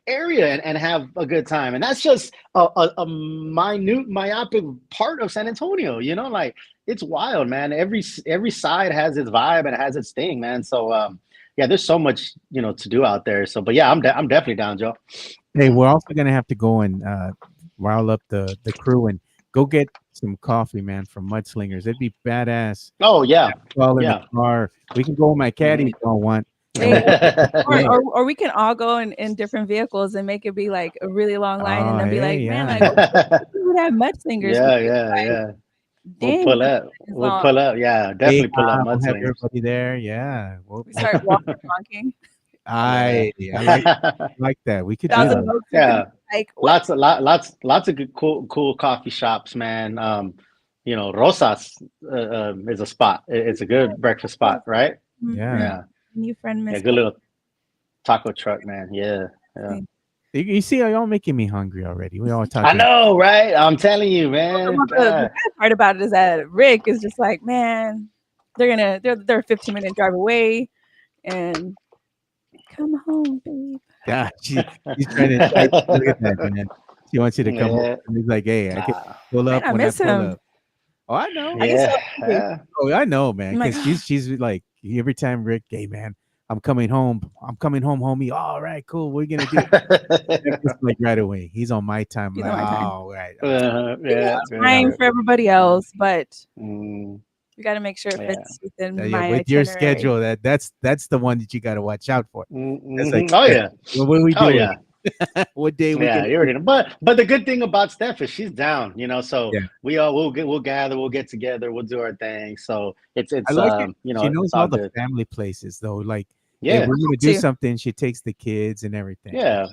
area and have a good time. And that's just a minute, myopic part of San Antonio, like it's wild, man. Every side has its vibe and it has its thing, man. So, yeah, there's so much, to do out there. So, but yeah, I'm definitely down, Joe. Hey, we're also going to have to go and rile up the crew and go get some coffee, man, from Mudslingers. It'd be badass. Oh, yeah. All in the car. We can go with my caddy if you don't want. Or we can all go in different vehicles and make it be like a really long line and then be like, man, like we would have Mudslingers. Yeah. We'll pull up. Yeah, definitely pull up We'll have Mudslingers. everybody there. Yeah. We start walking, honking. I like that. We could do that. Yeah. Like lots of good cool coffee shops, man. Rosas is a spot. It's a good breakfast spot, right? Yeah. New friend, Miss. Yeah, good little taco truck, man. Yeah. You see, y'all making me hungry already. We all talking. I know, right? I'm telling you, man. The bad part about it is that Rick is just like, man, they're a 15-minute drive away, and come home, babe. Yeah, she's trying to look at that, man. She wants you to come home. And he's like, hey, I can pull up when I pull up. Oh, I know. Oh, I know, man. Because she's like, every time Rick, hey, man, I'm coming home, homie. All right, cool. We're gonna do it. Like right away. He's on my time. Like, oh, right. Trying for everybody else, but we got to make sure it fits within my with your schedule. That's the one that you got to watch out for. Like, what are we doing? What day we Yeah, can? you already know. But the good thing about Steph is she's down, so Yeah, we'll gather, we'll get together, we'll do our thing. So I it's like it. She knows it's all all the good. family places though. Like if Yeah, we're gonna do Too. something, she takes the kids and everything. yeah,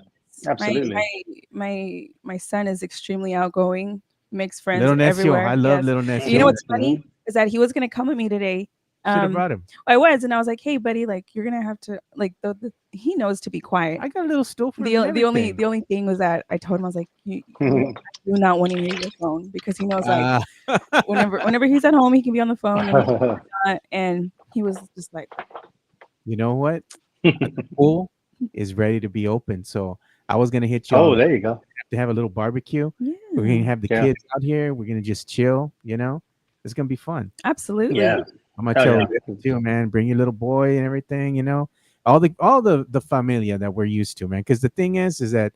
My absolutely. my son is extremely outgoing, makes friends Little Necio, I everywhere. love Yes. little You know Necio. Hmm what's funny is that he was gonna come with me today. Should have Um, brought him. I was, and I was like, "Hey, buddy, like you're gonna have to like he knows to be quiet." I got a little stool for him and The everything. only thing was that I told him I was like, you do not want to use your phone because he knows like Uh, whenever he's at home he can be on the phone and and he was just like, you know what? The pool is ready to be open. So I was gonna hit y'all Oh, up there you go. to have a little barbecue. We're yeah, gonna have the Yeah, kids out here. We're gonna just chill. It's gonna be fun. yeah, absolutely. I'm gonna hell tell yeah. you too, man. Bring your little boy and everything. All the familia that we're used to, man. Because the thing is that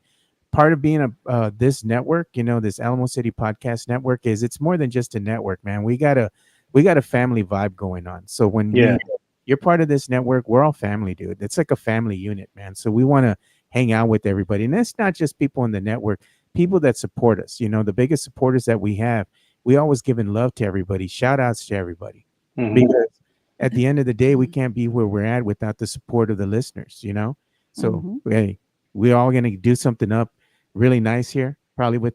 part of being a this network, this Alamo City Podcast Network is it's more than just a network, man. We got a family vibe going on. So when Yeah, you're part of this network, we're all family, dude. It's like a family unit, man. So we want to hang out with everybody, and that's not just people in the network, people that support us. The biggest supporters that we have. We always giving love to everybody. Shout outs to everybody hmm because at the end of the day, we can't be where we're at without the support of the listeners. So, Hmm. hey, we're all going to do something up really nice here. Probably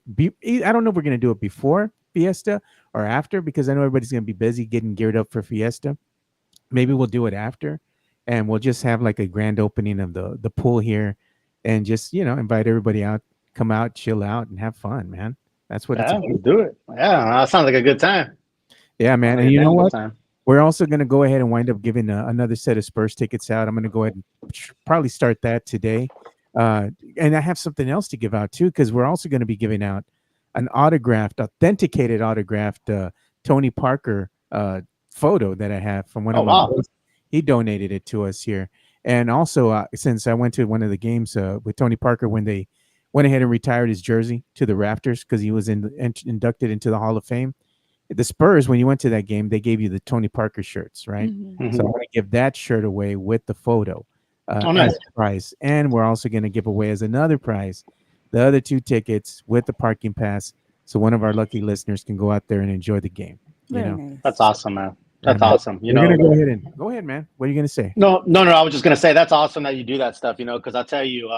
I don't know if we're going to do it before Fiesta or after because I know everybody's going to be busy getting geared up for Fiesta. Maybe we'll do it after and we'll just have like a grand opening of the pool here and just, invite everybody out, come out, chill out and have fun, man. That's what it's yeah, about. let's do it. Yeah, that sounds like a good time. Yeah, Sounds man. like And a you know damn good what? time. We're also going to go ahead and wind up giving another set of Spurs tickets out. I'm going to go ahead and probably start that today. And I have something else to give out too, because we're also going to be giving out an authenticated autographed Tony Parker photo that I have from one Oh of my wow. boys. He donated it to us here. And also, since I went to one of the games with Tony Parker when they went ahead and retired his jersey to the Raptors because he was inducted into the Hall of Fame. The Spurs, when you went to that game, they gave you the Tony Parker shirts, right? Hmm. So I'm Mhm. going to give that shirt away with the photo Oh as nice. a prize. And we're also going to give away as another prize the other two tickets with the parking pass. So one of our lucky listeners can go out there and enjoy the game. You Very know, That's nice. so awesome, man. yeah, That's man. awesome. We're going to go ahead, man. What are you going to say? No, no, no. I was just gonna say that's awesome that you do that stuff, because I tell you,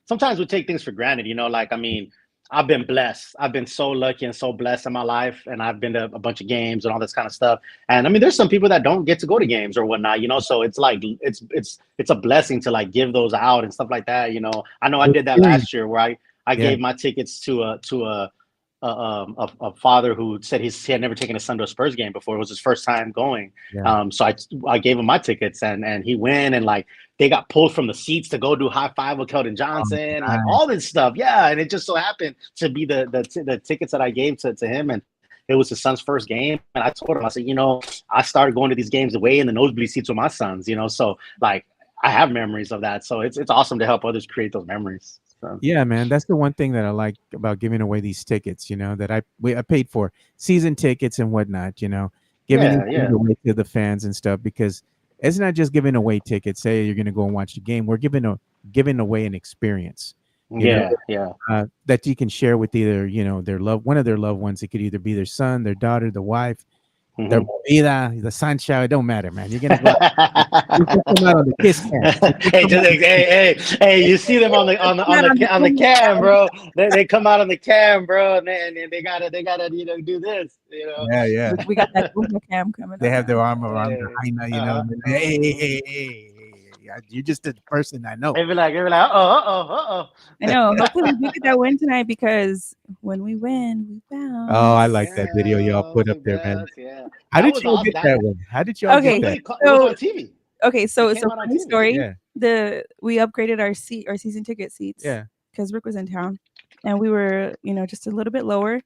sometimes we take things for granted, Like I mean, I've been blessed. I've been so lucky and so blessed in my life, and I've been to a bunch of games and all this kind of stuff. And I mean, there's some people that don't get to go to games or whatnot. So it's like it's a blessing to like give those out and stuff like that. I know I did that Experience. last year where I Yeah. gave my tickets to a father who said he had never taken his son to a Spurs game before. It was his first time going. Yeah. So I gave him my tickets and he went and like they got pulled from the seats to go do high five with Keldon Oh, Johnson, like nice. all this stuff. Yeah, and it just so happened to be the tickets that I gave to him, and it was his son's first game. And I told him, I said, I started going to these games away in the nosebleed seats with my sons. So like I have memories of that. So it's awesome to help others create those memories. So. Yeah, man, that's the one thing that I like about giving away these tickets. That I paid for season tickets and whatnot. Giving these Yeah, things yeah, away to the fans and stuff because it's not just giving away tickets. Say you're going to go and watch the game. We're giving away an experience. yeah, yeah. That you can share with either one of their loved ones. It could either be their son, their daughter, the wife, their Mhm. vida, the sunshine. It don't matter, man. You're gonna go. You can come out on the kiss cam. You can Hey, come just out- hey! You see them on the cam, bro. They come out on the cam, bro, and they gotta do this. Yeah, yeah. We got that Google cam coming They up have now. their arm around their Hey, hyena, uh-huh. and then, hey, you're just a person I know. They be like, uh oh. I know. Hopefully we do get that win tonight because when we win, we Oh, I bounce. like that video y'all Yeah, put up we there, man. best, yeah. How That did was y'all awesome. get That that one? How did y'all get Okay, that? it was so on TV. so It came out on funny TV. story. Yeah, We upgraded our season ticket seats yeah, because Rick was in town, and we were just a little bit lower,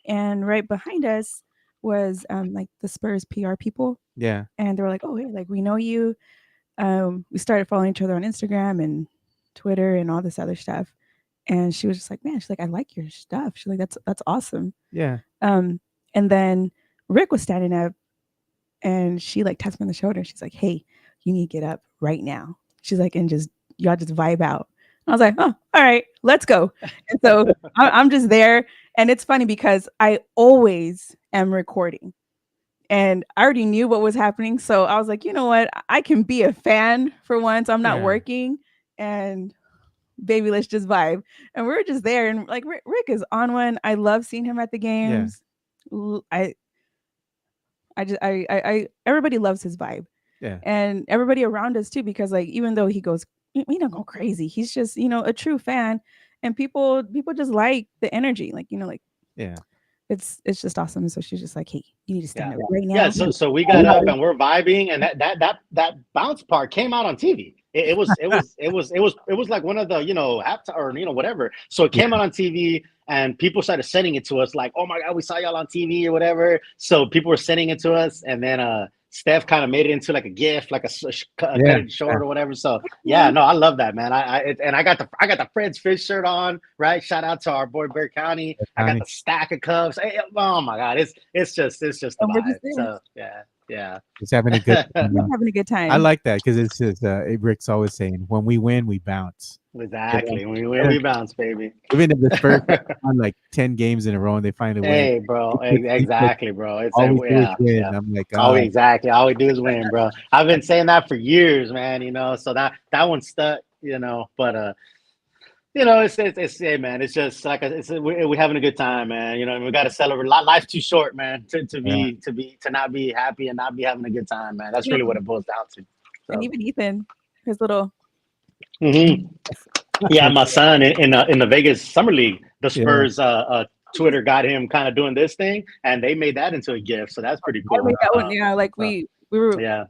and right behind us was like the Spurs PR people, yeah. and they were like, "Oh, hey, like we know you." We started following each other on Instagram and Twitter and all this other stuff, and she was just like, "Man," she's like, "I like your stuff." She's like, "That's awesome." Yeah. Um, and then Rick was standing up and she like tapped me on the shoulder. She's like, "Hey, you need to get up right now." She's like, "And just y'all just vibe out." I was like, oh, all right, let's go. And so I'm just there. And it's funny because I always am recording. And I already knew what was happening. So I was like, you know what? I can be a fan for once. I'm not Yeah. working. And baby, let's just vibe. And we were just there. And like Rick is on one. I love seeing him at the games. I everybody loves his vibe. Yeah. And everybody around us too, because like even though he goes, we don't go crazy. He's just, a true fan. And people just like the energy. Like, like Yeah. it's just awesome. So she's just like, hey, you need to stand Yeah. up right now. Yeah, so we got up and we're vibing, and that bounce part came out on TV. It was like one of the halftime or whatever. So it came out on TV, and people started sending it to us like, oh my god, we saw y'all on TV or whatever. So people were sending it to us, and then Steph kind of made it into like a GIF, like a cut it short or whatever. So yeah, no, I love that, man. I got the Fred's Fish shirt on, right? Shout out to our boy Bear County. I got the stack of cups. Hey, oh my god, it's just the vibe. So yeah. Just having a good We're having a good time. I like that because it's just Rick's always saying when we win, we bounce. Exactly. We bounce, baby. Even if the Spurs won like 10 games in a row and they finally win. Hey, bro. Exactly, bro. It's all we do is win. yeah. I'm like, exactly. All we do is win, bro. I've been saying that for years, man. So that one stuck, but it's hey, man. It's just like we're having a good time, man. We got to celebrate. Life's too short, man, to not be happy and not be having a good time, man. That's really what it boils down to. So. And even Ethan, his little. Mm-hmm. Yeah, my son in the Vegas Summer League, the Spurs Twitter got him kind of doing this thing, and they made that into a gift. So that's pretty cool. I made that one, like we were. Yeah.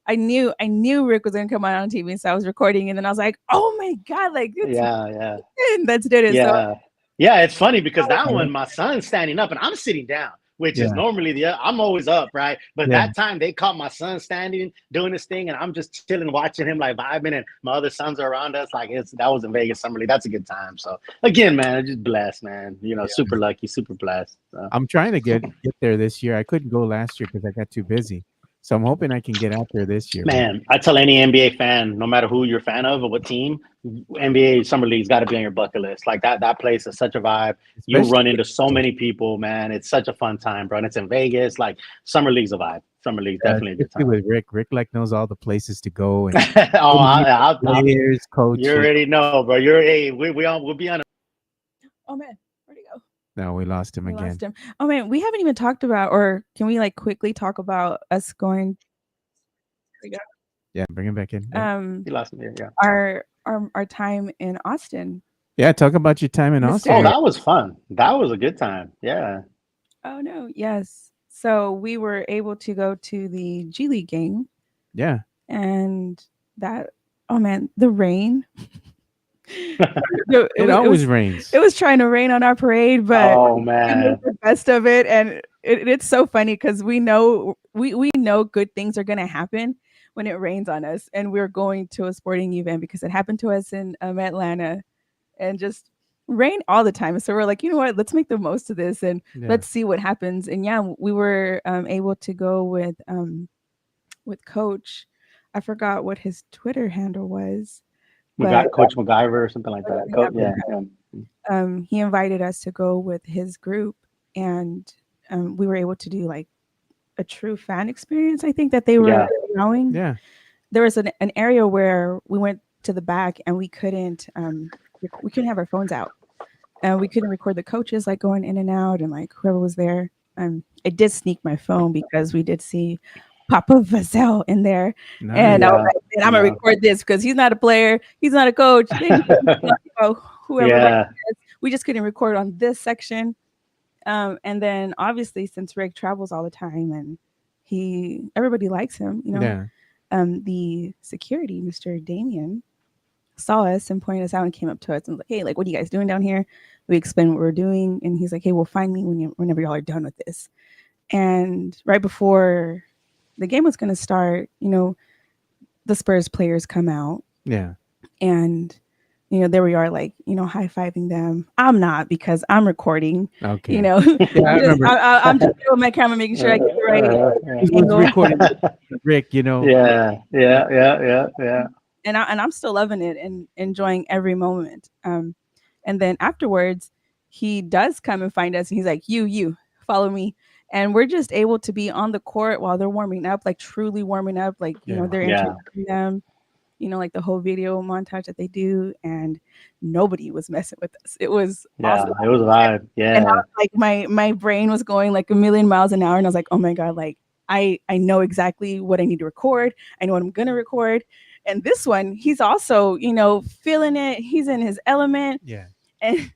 I knew Rick was gonna come on TV, so I was recording, and then I was like, "Oh my god!" Like, that's it. Yeah, yeah. It's funny because that one, my son's standing up and I'm sitting down, which is normally I'm always up, right? But that time they caught my son standing, doing this thing, and I'm just chilling, watching him like vibing, and my other sons are around us. Like that was in Vegas Summer League. That's a good time. So again, man, I'm just blessed, man. Super lucky, super blessed. So. I'm trying to get there this year. I couldn't go last year because I got too busy. So I'm hoping I can get out there this year. Man, I tell any NBA fan, no matter who you're a fan of or what team, NBA Summer League's got to be on your bucket list. Like that place is such a vibe. You run into so many people, man. It's such a fun time, bro. And it's in Vegas. Like Summer League's a vibe. Summer League's definitely a good time. With Rick like knows all the places to go. And players, coaches. You already know, bro. We'll be on. Oh man, where'd he go? No, we lost him again. Oh man, we haven't even talked about, or can we like quickly talk about us going? Yeah, bring him back in. Yeah. He lost me. Yeah. Our time in Austin. Yeah, talk about your time in Austin. Oh, that was fun. That was a good time. Yeah. Oh no, yes. So we were able to go to the G League game. Yeah. And that, oh man, the rain. it always rains. It was trying to rain on our parade, but oh man, we made the best of it. And it's so funny because we know good things are gonna happen when it rains on us, and we're going to a sporting event because it happened to us in Atlanta, and just rain all the time. So we're like, you know what? Let's make the most of this and let's see what happens. And yeah, we were able to go with Coach. I forgot what his Twitter handle was. We got Coach MacGyver or something like that. He invited us to go with his group, and we were able to do like a true fan experience. I think that they were allowing. Yeah. There was an area where we went to the back and we couldn't have our phones out, and we couldn't record the coaches like going in and out and like whoever was there. I did sneak my phone because we did see Papa Vazel in there. Nice. And I was like, I'm gonna record this because he's not a player, he's not a coach. Whoever we just couldn't record on this section. And then obviously since Rick travels all the time and everybody likes him, the security, Mr. Damien, saw us and pointed us out and came up to us and was like, hey, like, what are you guys doing down here? We explained what we're doing, and he's like, hey, well, find me whenever y'all are done with this. And right before the game was going to start, the Spurs players come out. Yeah. And, there we are, like, high-fiving them. I'm not, because I'm recording. Okay. I'm just doing my camera, making sure I get the right. Recording Rick, Yeah. and I'm still loving it and enjoying every moment. And then afterwards, he does come and find us, and he's like, "You, follow me." And we're just able to be on the court while they're warming up, like truly warming up, like they're Yeah. introducing them, like the whole video montage that they do, and nobody was messing with us. It was awesome. Yeah. It was live. And I Yeah. was like, my brain was going like a million miles an hour, and I was like, oh my god, like I know exactly what I need to record. I know what I'm gonna record. And this one, he's also feeling it. He's in his element. Yeah. And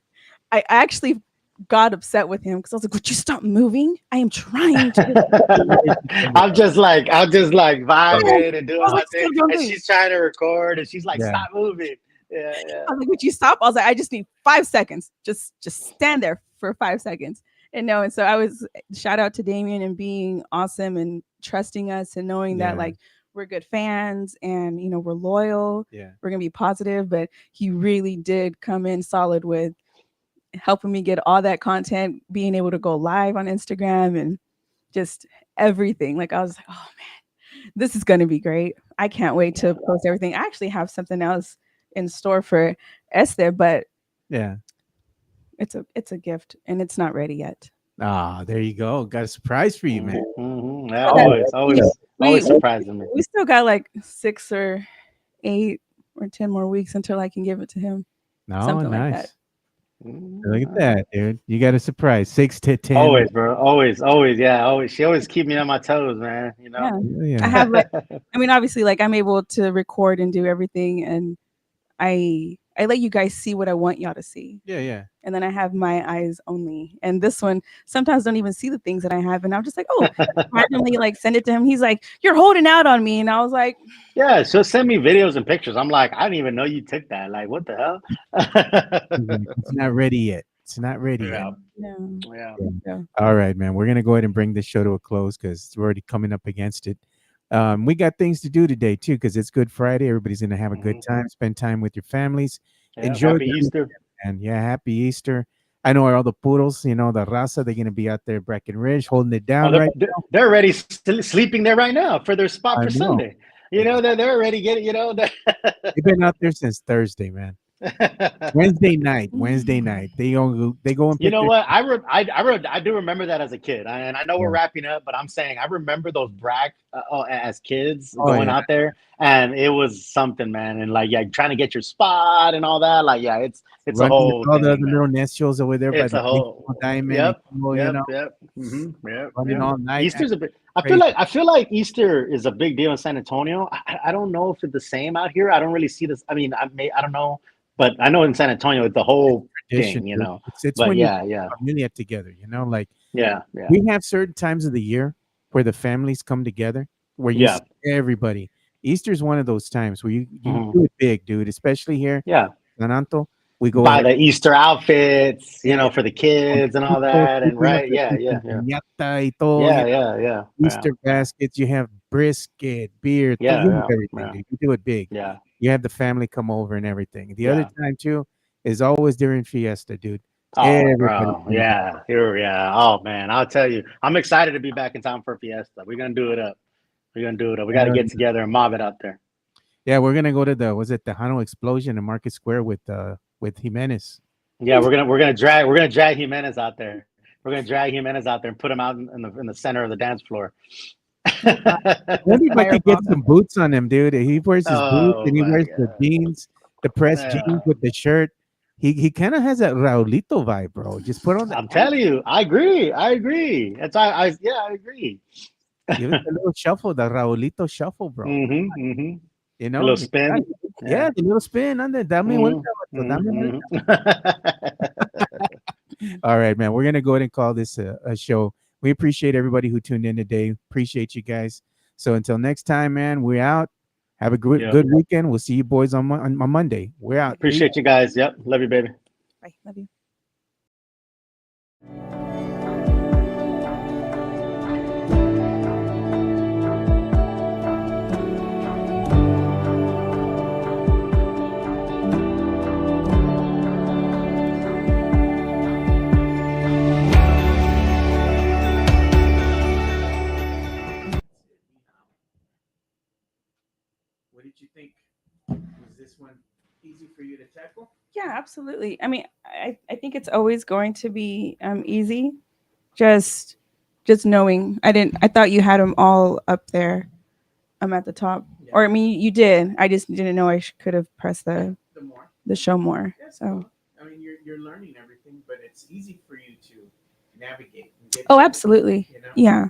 I actually got upset with him because I was like, would you stop moving? I am trying to. I'm just like vibing and doing I was my like, thing, "Stop and moving." she's trying to record, and she's like, Yeah. "Stop moving." Yeah, yeah. I was like, would you stop? I was like, I just need 5 seconds. Just stand there for 5 seconds. And no, and so I was shout out to Damien and being awesome and trusting us and knowing that like we're good fans and we're loyal. Yeah. We're gonna be positive. But he really did come in solid with helping me get all that content, being able to go live on Instagram and just everything. Like I was like, oh man, this is gonna be great. I can't wait to post everything. I actually have something else in store for Esther, but Yeah. it's a gift and it's not ready yet. Ah, there you go. Got a surprise for you, man. Mm-hmm. Yeah, always We surprising me. we still got like 6 or 8 or 10 more weeks until I can give it to him. No, Something like nice. that. Look at that, dude. You got a surprise. 6 to 10. Always, bro. Always. Yeah. Always. She always keep me on my toes, man. Yeah. Yeah. I have like I mean obviously like I'm able to record and do everything, and I let you guys see what I want y'all to see. Yeah. And then I have my eyes only. And this one sometimes don't even see the things that I have. And I'm just like, oh, randomly like send it to him. He's like, you're holding out on me. And I was like, yeah. So send me videos and pictures. I'm like, I didn't even know you took that. Like, what the hell? It's not ready yet. It's not ready yet. no. Yeah. All right, man. We're gonna go ahead and bring this show to a close because we're already coming up against it. We got things to do today too because it's Good Friday. Everybody's gonna have a good time, spend time with your families, enjoy Happy Easter. and happy Easter. I know all the poodles, the raza, they're gonna be out there Breckenridge holding it down right now. They're already sleeping there right now for their spot I for know. Sunday. They're already getting. They've been out there since Thursday, man. Wednesday night. They go and You pick know their- what? I do remember that as a kid, and I know we're wrapping up, but I'm saying I remember those brag as kids going out there, and it was something, man. And like, trying to get your spot and all that. Like, it's a running whole with all the thing, other man. little nestios over there by It's the a whole diamond. Yep. Running Yep. all night. Easter's a bit. Crazy. I feel like Easter is a big deal in San Antonio. I don't know if it's the same out here. I don't really see this. I mean, I don't know, but I know in San Antonio it's the whole Tradition, thing, dude. It's But when yeah. you familiar together, like Yeah. we have certain times of the year where the families come together, where you see everybody. Easter's one of those times where you do it big, dude. Especially here, San Antonio. We go buy ahead, the Easter outfits, for the kids and all that, and right, piñata y todo, yeah. Easter baskets. You have brisket, beer, everything. Dude. You do it big. Yeah. You have the family come over and everything. The Yeah. other time too is always during Fiesta, dude. Oh, Everybody bro. Yeah. Oh, man. I'll tell you. I'm excited to be back in town for Fiesta. We're going to do it up. We got to get together and mob it out there. Yeah, we're gonna go to the Tejano Explosion in Market Square with Jimenez. Yeah, we're gonna drag Jimenez out there. We're gonna drag Jimenez out there and put him out in the center of the dance floor. Maybe if I could get some boots on him, dude. He wears his boots and he wears the jeans, the pressed jeans with the shirt. He kind of has that Raulito vibe, bro. Just put on that. I'm telling you, I agree. That's I agree. Give it a little shuffle, the Raulito shuffle, bro. Mm-hmm. A little spin. Yeah, the little spin. Dame vuelta, dame vuelta. All right, man. We're gonna go ahead and call this a show. We appreciate everybody who tuned in today. Appreciate you guys. So until next time, man, we're out. Have a good weekend. We'll see you boys on Monday. We're out. Appreciate you guys. Yep. Love you, baby. Bye. Love you. What did you think? this one easy for you to tackle? Yeah, absolutely. I mean, I think it's always going to be easy. Just knowing. I thought you had them all up there. I'm at the top. Yeah. Or I mean, you did. I just didn't know I could have pressed The more. the show more. That's So. cool. I mean, you're learning everything, but it's easy for you to navigate. And get Oh, to it, absolutely. you know? Yeah.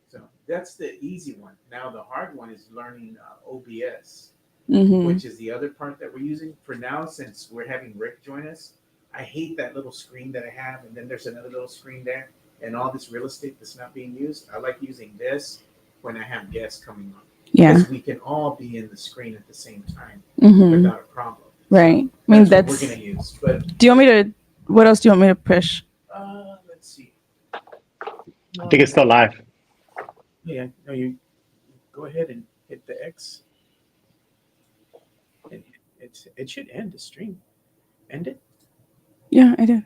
So that's the easy one. Now the hard one is learning OBS, Mm-hmm. which is the other part that we're using for now. Since we're having Rick join us, I hate that little screen that I have, and then there's another little screen there, and all this real estate that's not being used. I like using this when I have guests coming on. Yeah. Because we can all be in the screen at the same time Mm-hmm. without a problem. Right. So I mean, that's what we're gonna use. But do you want me to? What else do you want me to push? let's see. I think it's still live. Yeah, no, you go ahead and hit the X. It should end the stream. End it. Yeah, I did.